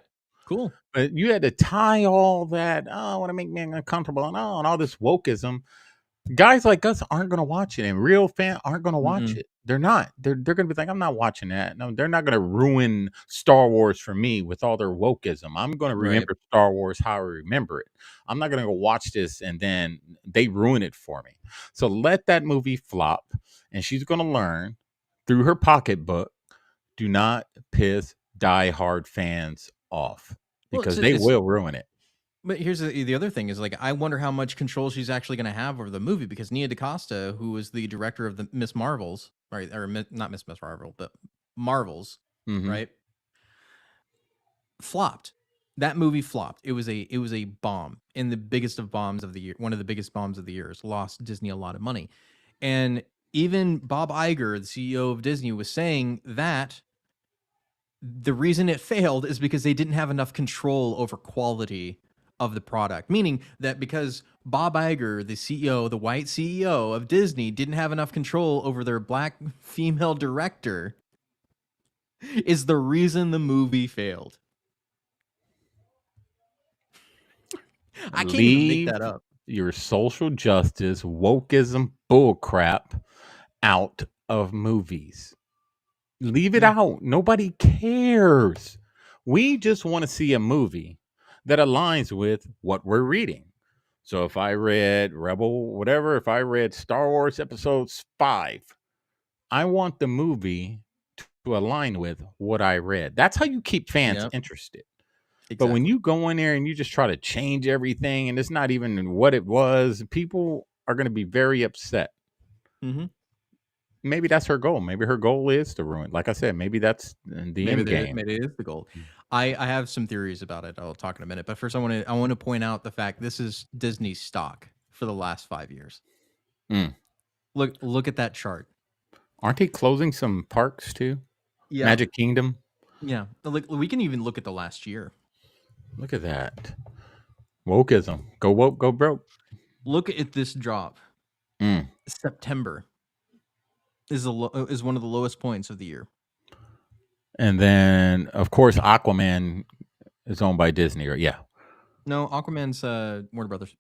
Cool. But you had to tie all that, I want to make me uncomfortable, and all this wokeism. Guys like us aren't going to watch it, and real fans aren't going to watch it. They're not. They're going to be like, I'm not watching that. No, they're not going to ruin Star Wars for me with all their wokeism. I'm going to remember Star Wars how I remember it. I'm not going to go watch this and then they ruin it for me. So let that movie flop, and she's going to learn through her pocketbook. Do not piss diehard fans off because they will ruin it. But here's the other thing is, like, I wonder how much control she's actually going to have over the movie, because Nia DaCosta, who was the director of the Miss Marvels, right, or not Miss Marvel, but Marvels, right, flopped. That movie flopped. It was a bomb, and the biggest of bombs of the year, one of the biggest bombs of the years, lost Disney a lot of money. And even Bob Iger, the CEO of Disney, was saying that the reason it failed is because they didn't have enough control over quality of the product, meaning that because Bob Iger, the CEO, the white CEO of Disney, didn't have enough control over their black female director, is the reason the movie failed. I can't even make that up. Your social justice, wokeism bullcrap out of movies. Leave it out. Nobody cares. We just want to see a movie that aligns with what we're reading. So if I read Rebel, whatever, if I read Star Wars episodes 5, I want the movie to align with what I read. That's how you keep fans interested. Exactly. But when you go in there and you just try to change everything and it's not even what it was, people are going to be very upset. Maybe that's her goal. Maybe her goal is to ruin. Like I said, maybe that's the end game. Maybe it is the goal. I have some theories about it. I'll talk in a minute. But first, I want to point out the fact this is Disney's stock for the last 5 years. Look at that chart. Aren't they closing some parks too? Yeah. Magic Kingdom. Yeah. We can even look at the last year. Look at that. Wokeism. Go woke, go broke. Look at this drop. September is one of the lowest points of the year. And then, of course, Aquaman is owned by Disney, right? Yeah. No, Aquaman's Warner Brothers.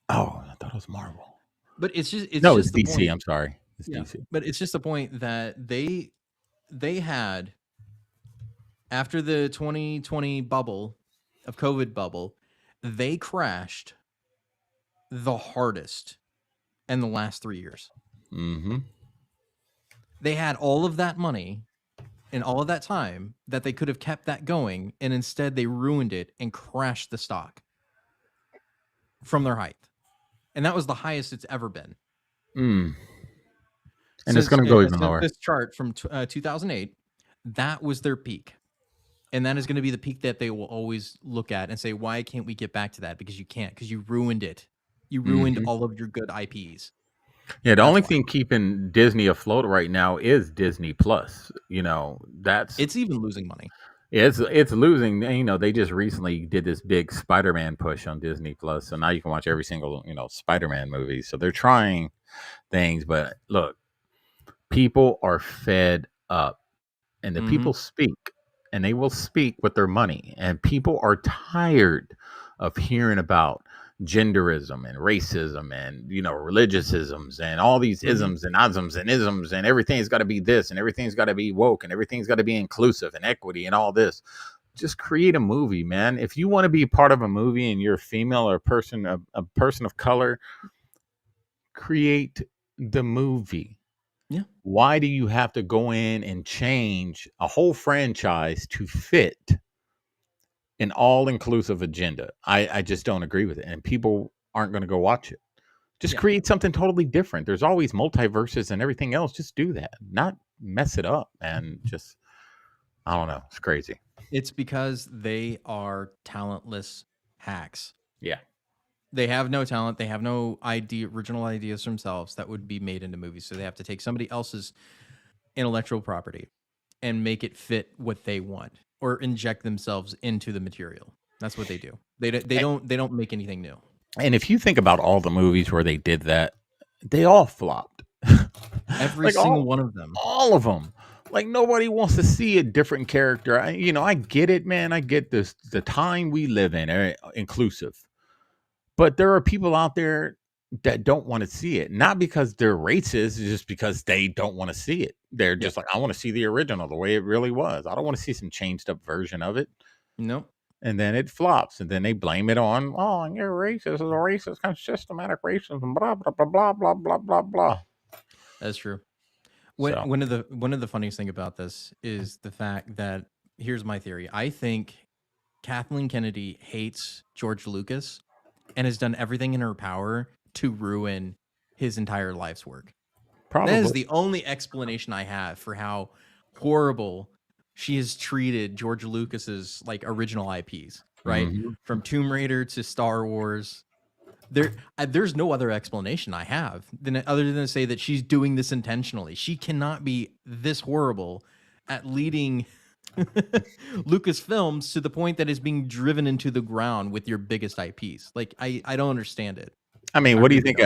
Oh, I thought it was Marvel. But it's DC. Point. I'm sorry. It's DC. But it's just the point that they had, after the 2020 bubble of COVID bubble, they crashed the hardest in the last 3 years. Mm-hmm. They had all of that money and all of that time that they could have kept that going, and instead they ruined it and crashed the stock from their height. And that was the highest it's ever been. And it's going to go even lower. This chart from 2008, that was their peak. And that is going to be the peak that they will always look at and say, why can't we get back to that? Because you can't, because you ruined it. You ruined all of your good IPs. Yeah, the only thing keeping Disney afloat right now is Disney Plus. You know, it's even losing money. It's losing. You know, they just recently did this big Spider-Man push on Disney Plus, so now you can watch every single Spider-Man movie. So they're trying things, but look, people are fed up, and the people speak, and they will speak with their money, and people are tired of hearing about genderism and racism and religious isms and all these isms and osms and isms, and everything's got to be this and everything's got to be woke and everything's got to be inclusive and equity and all this. Just create a movie, man. If you want to be part of a movie and you're a female or a person of color, create the movie. Yeah. Why do you have to go in and change a whole franchise to fit an all-inclusive agenda? I just don't agree with it, and people aren't going to go watch it. Just create something totally different. There's always multiverses and everything else. Just do that, not mess it up. And just, I don't know, it's crazy. It's because they are talentless hacks. Yeah, they have no talent. They have no original ideas themselves that would be made into movies. So they have to take somebody else's intellectual property and make it fit what they want, or inject themselves into the material. That's what they do. They don't make anything new. And if you think about all the movies where they did that, they all flopped. Every single one of them. All of them. Like, nobody wants to see a different character. I get it, man. I get this. The time we live in, inclusive. But there are people out there that don't want to see it. Not because they're racist, just because they don't want to see it. They're just like, I want to see the original, the way it really was. I don't want to see some changed up version of it. Nope. And then it flops, and then they blame it on, oh, you're racist, it's a racist, kind of systematic racism, blah blah blah blah blah blah blah blah. That's true. One of the funniest thing about this is the fact that, here's my theory. I think Kathleen Kennedy hates George Lucas and has done everything in her power to ruin his entire life's work. Probably. That is the only explanation I have for how horrible she has treated George Lucas's original IPs, right? From Tomb Raider to Star Wars. There's no other explanation I have other than to say that she's doing this intentionally. She cannot be this horrible at leading Lucasfilms to the point that is being driven into the ground with your biggest IPs. I don't understand it. I mean, what do you think?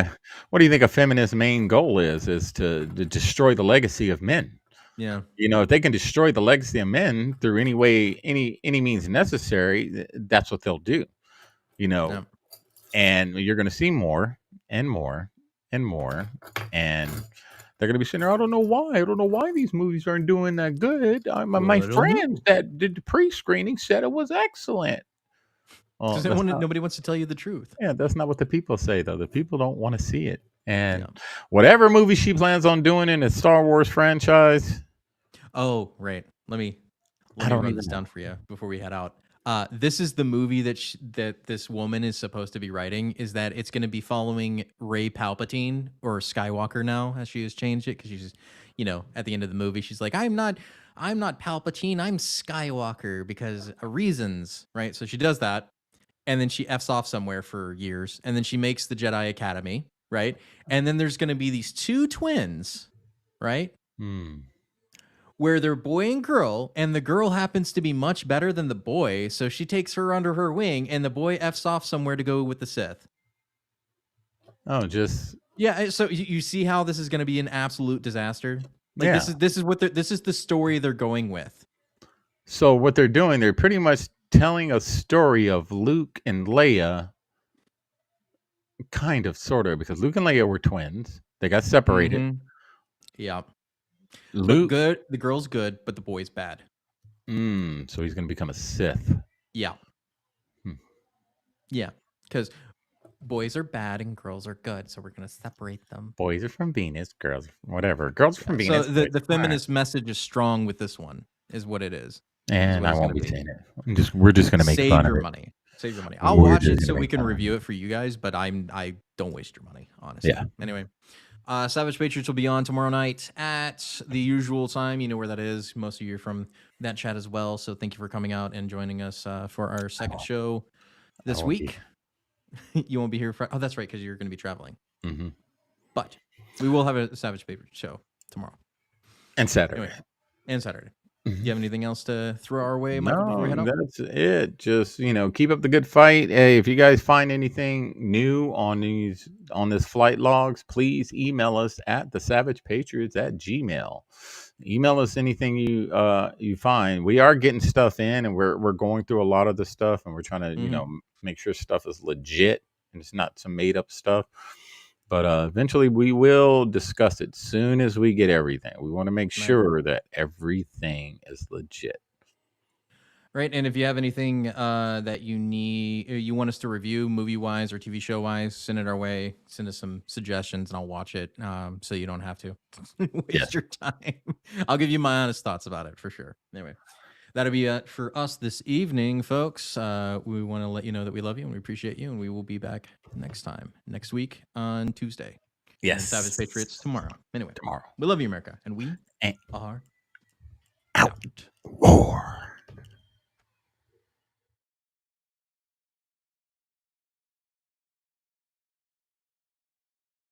What do you think a feminist main goal is to destroy the legacy of men? Yeah. If they can destroy the legacy of men through any way, any means necessary, that's what they'll do. Yeah. And you're going to see more and more and more, and they're going to be sitting there. I don't know why these movies aren't doing that good. My friends that did the pre-screening said it was excellent. Because nobody wants to tell you the truth. Yeah, that's not what the people say, though. The people don't want to see it. And whatever movie she plans on doing in the Star Wars franchise. Oh, right. Let me run this down for you before we head out. This is the movie that this woman is supposed to be writing. Is that it's going to be following Rey Palpatine, or Skywalker now, as she has changed it, because she's, at the end of the movie, she's like, I'm not Palpatine, I'm Skywalker because of reasons, right? So she does that, and then she F's off somewhere for years, and then she makes the Jedi Academy, right? And then there's going to be these two twins, right? Where they're boy and girl, and the girl happens to be much better than the boy, so she takes her under her wing, and the boy F's off somewhere to go with the Sith. Oh, just... Yeah, so you see how this is going to be an absolute disaster? This is the story they're going with. So what they're doing, they're pretty much telling a story of Luke and Leia, kind of, sort of, because Luke and Leia were twins. They got separated. Yeah. Luke, good. The girl's good, but the boy's bad. So he's going to become a Sith. Yeah. Yeah, because boys are bad and girls are good, so we're gonna separate them. Boys are from Venus, girls, whatever. Girls are from So Venus. the feminist message is strong with this one, is what it is. And what I it's won't gonna be saying it. We're just gonna make Save fun your of it. money. Save your money. I'll We're watch just it gonna so we make can fun of review it for you guys, but I don't waste your money, honestly. Yeah. Anyway, Savage Patriots will be on tomorrow night at the usual time. You know where that is. Most of you are from that chat as well. So thank you for coming out and joining us for our second show this week. You won't be here for. Oh, that's right, because you're going to be traveling. Mm-hmm. But we will have a Savage Patriots show tomorrow And Saturday. Anyway, and Saturday. Do you have anything else to throw our way, Michael, before we head No, out? that's it. Just keep up the good fight. Hey, if you guys find anything new on this flight logs, please email us at thesavagepatriots@gmail.com. Email us anything you find. We are getting stuff in, and we're going through a lot of the stuff, and we're trying to make sure stuff is legit and it's not some made up stuff. But eventually we will discuss it soon as we get everything. We want to make sure that everything is legit. Right, and if you have anything that you want us to review, movie-wise or TV show-wise, send it our way. Send us some suggestions, and I'll watch it, so you don't have to waste your time. I'll give you my honest thoughts about it for sure. Anyway, that'll be it for us this evening, folks. We want to let you know that we love you and we appreciate you, and we will be back next week on Tuesday. Yes. And Savage Patriots tomorrow. Anyway, we love you, America, and we are